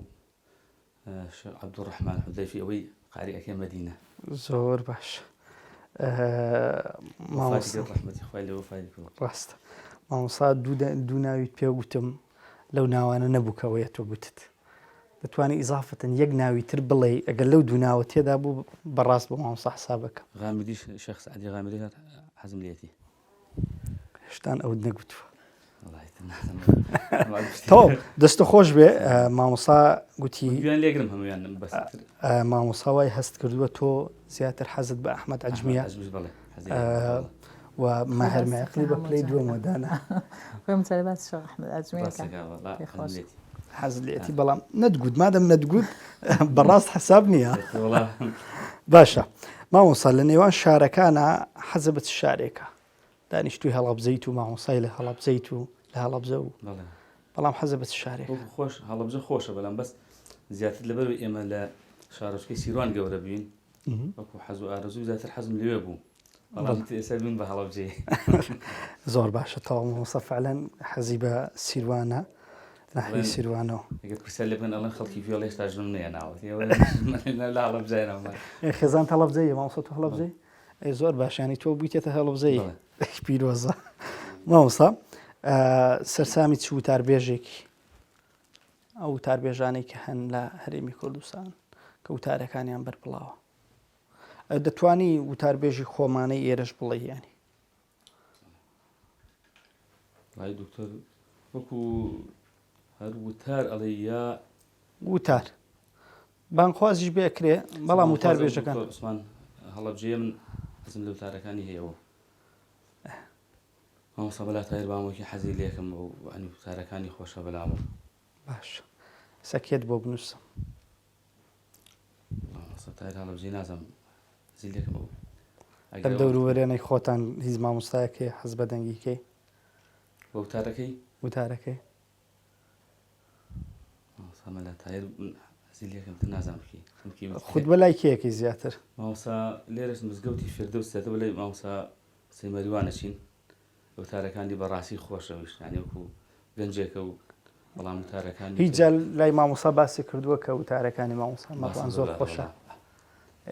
شێخ عەبدوڕەحمان حودەیفی ئەوەی قاریئەکەی مەدینە زۆر باش مامۆسا ڕەحمەتی خوای لێ وفای بکەوە ڕاستە مامۆسا دوو ناویت پێگوتم لەو ناوانە نەبووکەوەیە تۆ گوتت دەتوانێت ئیزافەتەن یەک ناوی تر بڵێ ئەگەر لەو دوو ناوە تێدا بوو بەڕاست بۆ مامۆسا حسابەکە غامیدی شێخ سعدی غامیدی حەزم لێتی هێشتان ئەوت نەگوتووە وڵای نازانم تۆ دەستە خۆش بێ مامۆسا گوتی گویان لێگرم هەمویان بەس مامۆسا وای هەست کردووە تۆ زیاتر حەزت بە ئەحمەد عەجمیە بڵێ و ماهەر مایقلی بە پلەی دووەمەدانە خۆم سەربات شێخ ئەحمەد عەجمیەکە حەزت لێتی بەڵام نەتگوت مادەم نەتگوت بەڕاست حساب نییە باشە مامۆسا لە نێوان شارەکانە حەزە بە چ شارێکە دانیشتوی هەڵەبجەیت و مامۆسای لە هەڵەبجەیت و لە هەڵەبجە و بەڵام حەزە بە چ شارێک خۆش هەڵەبجە خۆشە بەڵام بەس زیاتر لەبەر ئێمە لە شارۆچکەی سیروان گەورە بووین وەکو حەز و ئارەزوو زیاتر حەزم لێوێ بوو بەڵام ئێستا بوون بە هەڵەبجەی زۆر باشە تەواو مامۆسا فعلەن حەزی بە سیروانە ناحوی سیروانەوە ئەگەر پرسیار لێ بکەن ئەڵێن خەڵکی فێڵ هێشتا ژنم نێناوە لە هەڵەبجەیەوە خێزان هەڵەبجەیە مامۆسا تۆ هەڵەبجەی زۆر باشیانی تۆ بوویتێتە هەڵەبجەی پیرۆزە مامۆسا سەرسامی چ وتاربێژێکی ئەو وتاربێژانەی کە هەن لە هەرێمی کوردستان کە وتارەکانیان بەربڵاوە دەتوانی وتاربێژی خۆمانەی ئێرەش بڵێ ینی وای دکتۆر وەکو هەر وتار ئەڵێ یا وتار بانخوازیش بێکرێ بەڵام وتاربێژەکان عوسمان هەڵەبجەیە من حەزم لە وتارەکانی هەیەەوە مامۆسا بەلا تایر بامۆکی حەزی لێکم و ئەنی وتارەکانی خۆشە بەلامە باش سەکێت بۆ بنووسم مامۆسا تایر هەڵەبجەی نازانم حەزی لێکم ئەو لەم دەوروبەرێنەی خۆتان هیچ مامۆستایەکەی حەز بە دەنگیکەی بە وتارەکەی وتارەکەی مامۆسا مەلا تایر حەزی لێکم تر نازانم خود بەلای کێیەکەی زیاتر مامۆسا لێرەش مزگەوتی فێردەوسێتە بەلای مامۆسا سەیمەریوانەچین وتارەکانی بەڕاستی خۆشەویش یعنی وەکو گەنجێکە و بەڵام وتارەکانی هیچ جار لای مامۆسا باسی کردووە کە وتارەکانی مامۆسا مەڕوان زۆر خۆشە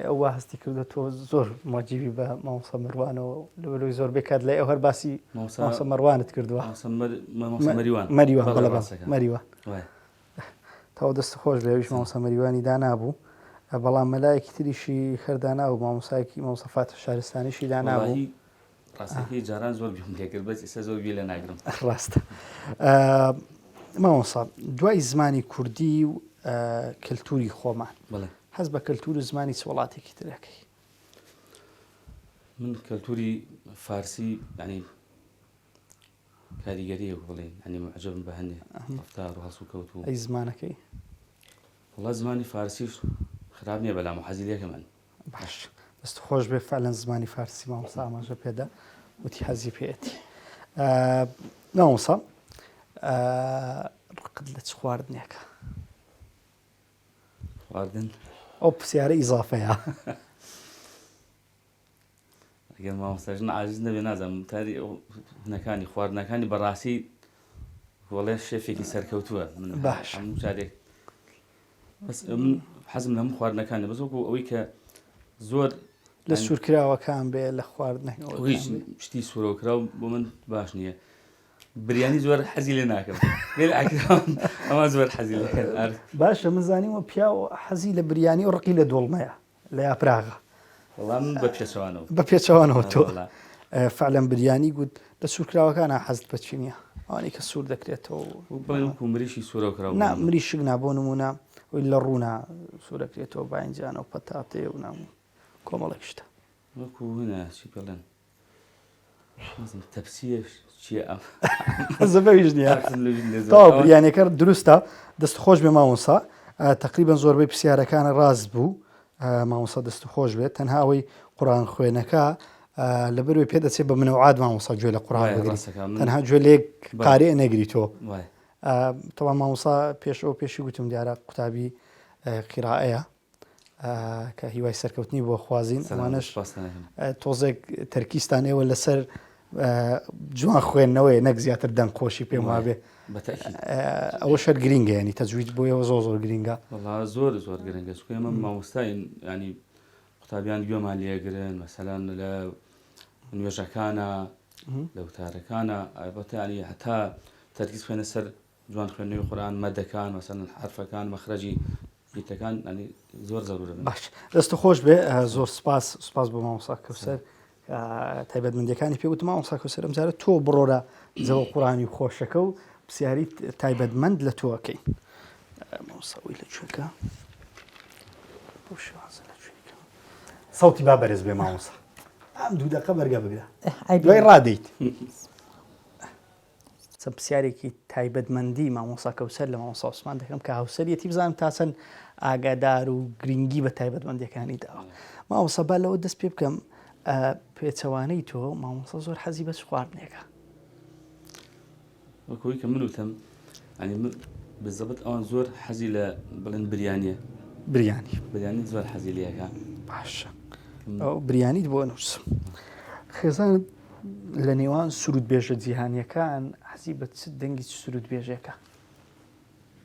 ئەو وا هەستی کردو تۆ زۆر مۆجیبی بە مامۆسا مەڕوانەوە لەبەرەوەی زۆر بێکات لای ئەو هەر باسی مامۆسا مەڕوانت کردووە مەریوان تاوە دەست خۆش لێویش مامۆسا مەریوانی دانابوو بەڵام مەلایەکی تریشی خەردانا و مامۆسایەکی مامۆسا فاتح شارستانیشی دانابوو ڕاستەکەی جاران زۆر بیم لێکرد بەس ئێستا زۆر بێ لە ناگرم ڕاستە مامۆسا دوای زمانی کوردی و کللتوری خۆمان حەز بە کللتور و زمانی چ وڵاتێکی ترەکەی من کللتوری فارسی ینی کاریگەریە بڵێن ینی معجبم بە هەندێ ڕفتار و هەڵس و کەوت و ئەی زمانەکەی وڵات زمانی فارسیش خراپ نییە بەلام و حەزی لێکە من باش دەست خۆش بێ فعلەن زمانی فارسی مامۆسا ئاماژە پێدا وتی حەزی پێێتی مامۆسا ڕقت لە چ خواردنێکە خواردن ئەو پرسیارە ئیزافەیە ئەگەر مامۆستاژن عاجز نەبێ نازانم تاری ئەو هونەکانی خواردنەکانی بەڕاستی وەڵێ شێفێکی سەرکەوتووە من باش. هەموو جارێک بەس من حەزم لە هەموو خواردنەکانە بەس وەکو ئەوەی کە زۆر لە سوورکراوەکان بێ لە خواردنەکە هیچ شتی سوورەوەکرا بۆ من باش نییە بریانی زۆر حەزی لێ ناکەم لێ ئەمە زۆر حەزی لەکەن باشە من زانیوە پیا و حەزی لە بریانی و ڕقی لە دۆڵمەیە لە یاپراغە وەڵام من بە پێچەوانەوە بە پێچەوانەوە تۆ وەڵا. فعلەن بریانی گوت لە سوورکراوەکانە حەزت بەچی نییە ئەوانی کە سوور دەکرێتەوە بڵێن وەکو مریشی سوورەوەکرا نا مری شگنا بۆ نمونە وی لە ڕوونا سوورەکرێتەوە باینجانە و پەتاتێ و نام کۆمەڵێک شتە وەکو هنا چی پێڵێن تەپسیە چییە ئەم زەبەویش نییە تاوا بریانەکە دروستە دەست خۆش بێ مامۆسا تقریبان زۆربەی پرسیارەکانە ڕاست بوو مامۆسا دەست خۆش بێت تەنها ئەوەی قورآن خوێنەکە لەبەروی پێدەچێت بە منەوعاد مامۆسا گوێ لە قورآن بگریت تەنها گوێ لێک قارێ نەگریتەوە تەوا مامۆسا پێشەوە پێشی گوتم دیارە قوتابی قیراءەیە کە هیوای سەرکەوتنی بۆ خوازین ئەمانش تۆزێک تەرکیستان ئێوە لەسەر جوان خوێندنەوەی نەک زیاتر دەنگ خۆشی پێم وابێ ئەوە شەر گرینگە ینی تەجوید بۆیەوە زۆر زۆر گرینگە زۆر زۆر گرنگە چکە ئێمە مامۆستاین ینی قوتابیان گوێمان لێگرن مەسەلەن لە نوێژەکانە لە وتارەکانە ئەلبەتە ینی هەتا تەرکیز خوێنە سەر جوان خوێندنەوەی قورئان مەدەکان مەسەلەن حرفەکان مەخرەجی بیتەکان ینی زۆر زەرورە باش دەست خۆش بێ زۆر سپاس بۆ مامۆستا کەوسەر تایبەتمەندیەکانی پێوتم مامۆستا کەوسەر ئەمجارە تۆ بڕۆرە جەوە قورئانی خۆشەکە و پرسیاری تایبەتمەند لە تۆکەین مامۆستاوی لە کوێکە بۆ شێوازە لە کوێکە سەوتی با بەرز بێ مامۆستا ئەم دوو دەقە بەرگە بگرە دوای ڕادەیت چەند پرسیارێکی تایبەتمەندی مامۆستا کەوسەر لە مامۆستا عوسمان دەکەم کە هاوسەریەتی بزانم تا چەند ئاگادار و گرنگی بە تایبەتمەندیەکانی داوە مامۆستا با لەوە دەست پێ بکەم پێچەوانەی تۆ مامۆستا زۆر حەزی بەچ خواردنێکە وەکەوەی کە من وتم ینی بزەبەت ئەوان زۆر حەزی لە بڵێن بریانیە بریانی زۆر حەزی لەکە باشە ئەو بریانیت بۆ نووسم خێزان لە نێوان سرود بێژە جیهانیەکان حەزی بە چ دەنگی سرود بێژێکە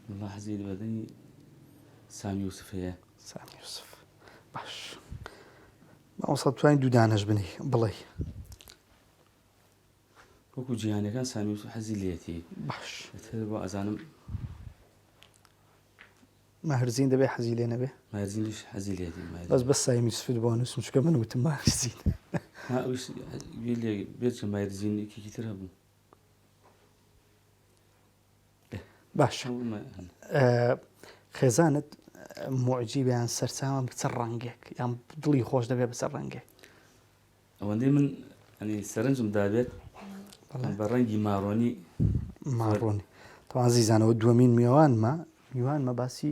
والله حەزی بەدەنگی سامی یوسفەیە سامی یوسف باش مامۆستا توانین دوو دانەش بنی بڵێ وەکو جیهانیەکان سامی یوسف حەزی لێتی باش بۆ ئەزانم ماهرزین دەبێ حەزی لێ نەبێ مازیلیش حەزی لێتی بەس بە سامی یوسفت بۆ نووسم چکە من وتم ماهرزین بێت چە مایرزینێکی تر هەبوو باش خێزانت معجیبیان سەرچاوان بچە ڕەنگێک یان دڵی خۆش دەبێت بچە ڕەنگێک ئەوەندەی من ئەنی سەرنجم دابێت بە ڕەنگی ماڕۆنی تەوان زیزانەوە دووەمین میوانمە باسی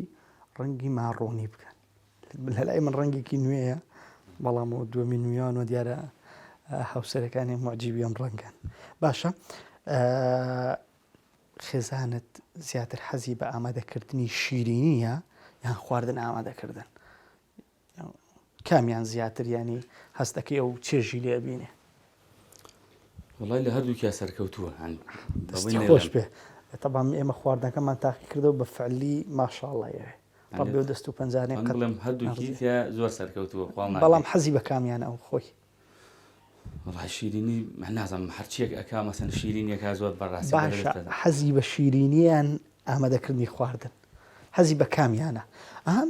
ڕەنگی ماڕۆنی بکەن لە لای من ڕەنگێکی نوێیە بەڵامەوە دووەمین میوانەوە دیارە هاوسەرەکانی معجیبی ئەم ڕەنگەن باشە خێزانت زیاتر حەزی بە ئامادەکردنی شیرینیە یان خواردن ئامادەکردن کامیان زیاتر ینی هەستەکەی ئەو چێژی لێ بینێ وڵای لە هەردووکیا سەرکەوتووە خۆش بێ تەبام ئێمە خواردنەکەمان تاقی کردەوە بە فعلی ماشاءڵڵایەوێ ڕەبێ و دەست و پەنجانێ قەڵم هەردووکی زۆر سەرکەوتووە بەڵام حەزی بە کامیانە ئەو خۆی وڵای شیرینی نازانم هەرچیەک ئەکا مەسەن شیرینیەکە زۆر بەڕاستی باشە حەزی بە شیرینیان ئامادەکردنی خواردن حەزی بە کامیانە ئەهم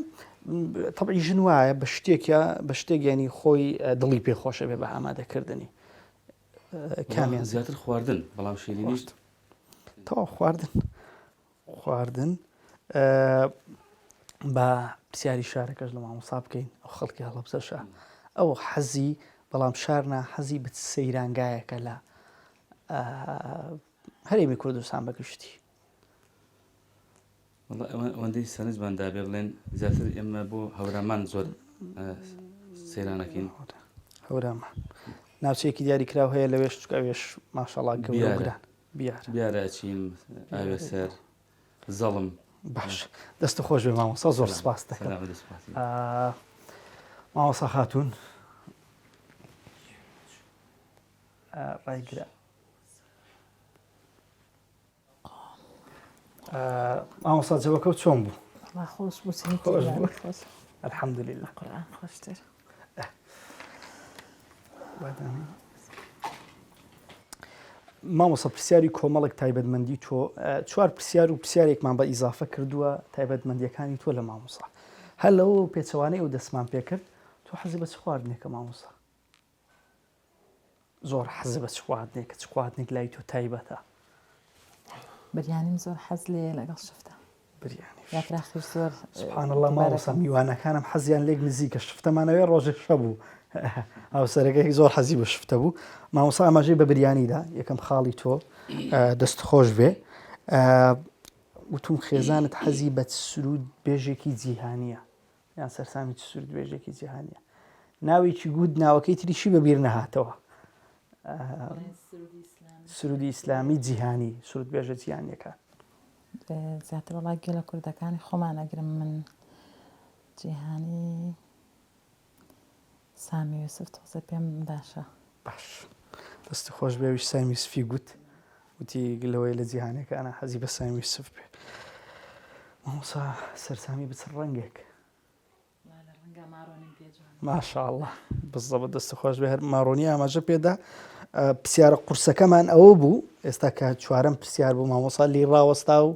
تەبعی ژن وایە بە شتێک ینی خۆی دڵی پێخۆشە بێ بە ئامادەکردنی کامیان زیاتر خواردن بەڵام شیرینیش تەواو خواردن بە پرسیاری شارەکەش لە مامۆستا بکەین ئەو خەڵکی هەڵەبجەشە ئەو حەزی بەڵام شارنا حەزی بە سەیرانگایەکە لە هەرێمی کوردستان بەگشتی ئەوەندەی سەرنجمان دابێ بڵێن زیاتر ئێمە بۆ هەورامان زۆر سەیرانەکەین هەورامان ناوچەیەکی دیاری کراو هەیە لەوێش چکەوێش ماشەڵڵا گەورەگران بیارە ئەچین ئاوێسەر زەڵم باش دەستە خۆش بێ مامۆستا زۆر سپاس دەکەم مامۆستا خاتوون ڕایگرە مامۆستا جەوەکەوت چۆن بوو؟ والله خۆش بوو چنی خۆش بوو. خۆش الحەمدولله قورئان خۆشتر مامۆستا پرسیاری کۆمەڵێک تایبەتمەندی تۆ چوار پرسیار و پرسیارێکمان بە ئیزافە کردووە تایبەتمەندیەکانی تۆ لە مامۆستا هەر لەوە پێچەوانەی و دەستمان پێکرد تۆ حەزی بە چ خواردنێکە مامۆستا زۆر حەزی بە چ خواردنێکە چ خواردنێک لای تۆ تایبەتە بریانیم زۆر حەز لێ لەگەڵ شفتە بریانی یا فراخیش زۆر سبحان الله مامۆستا میوانەکانم حەزیان لێک نزیکە شفتەمانەوێ ڕۆژێک شەبوو هاوسەرەکەی زۆر حەزی بە شفتە بوو مامۆستا ئاماژەی بە بریانیدا یەکەم خاڵی تۆ دەست خۆش بێ وتم خێزانت حەزی بە سرود بێژێکی جیهانیە یان سەرسامی سرود بێژێکی جیهانیە ناوێکی گوت ناوەکەی تریشی بەبیر نەهاتەوە سرودی ئیسلامی جیهانی سرود بێژە جیهانیەکان زیاتر وڵای گوێ لە کوردەکانی خۆمان ئەگرم من جیهانی سامی یوسف تۆزە پێم باشە باش دەستی خۆش بێویش سامی یوسفی گوت وتی لەوەی لە جیهانەکانە حەزی بە سامی یوسف بێ مامۆستا سەرسامی بچ ڕەنگێک ماشاءله بزەبە دەست خۆش بێ هەر ماڕۆنی ئاماژە پێدا پرسیارە قورسەکەمان ئەوە بوو ئێستا کە چوارەم پرسیار بوو مامۆستا لی ڕاوەستا و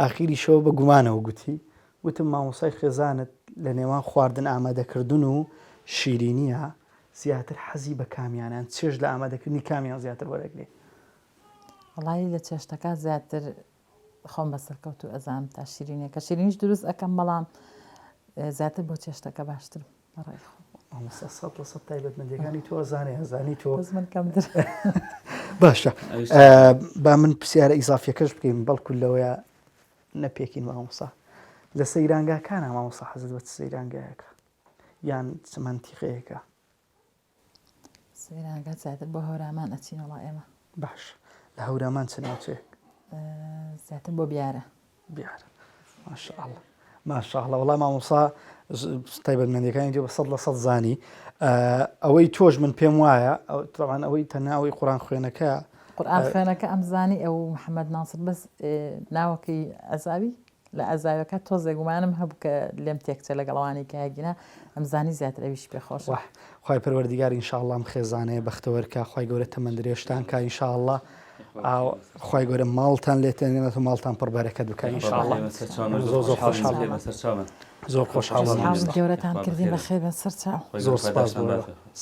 ئاخیری شەوە بە گومانەوە گوتی وتم مامۆسای خێزانت لە نێوان خواردن ئامادەکردن و شیرینیە زیاتر حەزی بە کامیانیان چێژ لە ئامادەکردنی کامیان زیاتر وەرەگرێ وڵی لە چێشتەکە زیاتر خۆم بەسەرکەوت و ئەزانم تا شیرینە کە شیرینیش دروست ئەەکەم بەڵام زیاتر بۆ چێشتەکە باشتر بەڕای خۆ مامۆستا 100% تایبەتمەندیەکانی تۆ ئەزانێ ئەزانی تۆ من کەمتر باشە با من پرسیارە ئیزافیەکەش بکەین بەڵکو لەوەیە نەپێکین مامۆستا لە سەیرانگاکانە مامۆستا حەزت بە چ سەیرانگایەکە یان چ مەنتیقەیەکە سەیرانگا زیاتر بۆ هەورامان ئەچین وڵا ئێمە باش لە هەورامان چ ناوچێک زیاتر بۆ بیارە بیارە ماشاءله ماشاءله وڵام مامۆستا تایبەتمەندیەکانی بە 100% زانی ئەوەی تۆش من پێم وایە طبعاً ئەوەی تەناوی قورآن خوێنەکە قورآن خوێنەکە ئەمزانی ئەو محەممەد ناسر بەس ناوەکەی ئەزاوی لە ئەزاوەکە تۆزێک گومانم هەبوو کە لێم تێکچە لەگەڵەوانی کە هەگینا ئەمزانی زیاتر ئەویش پێخۆش خی پەروەردیگار ئینشاءالله ئەم خێزانەیە بەختەوەرکە خی گەورە تەمەندرێشتان کە ئینشاءالله خی گەورە ماڵتان لێتێنێنێت و ماڵتان پڕبارەکە دوکە ئینشاءالله زۆر خۆشحاڵ زۆر خۆشحاڵ گەورەتان کردین بە خێر بە سەر چاو زۆر سپاس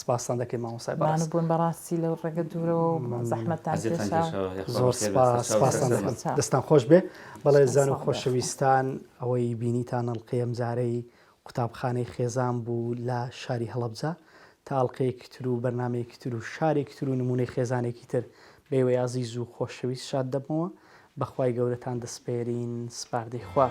سپاسان دەکەین مامۆسای باس بوون بەڕاستی لەو ڕێگە دوورەوە زەحمەتتان زۆر سپاسان دەستان خۆش بێ بەڵێ زان و خۆشەویستان ئەوەی بینیتان ئەڵقەیەم جارەی قوتابخانەی خێزان بوو لە شاری هەڵەبجە تا ئەڵقەیەکی تر و بەرنمەیەکی تر و شارێکی تر و نمونەی خێزانێکی تر بێوەی عەزیز و خۆشەویست شاد دەبمەوە بەخوای گەورەتان دەسپێرین سپاردەی خوا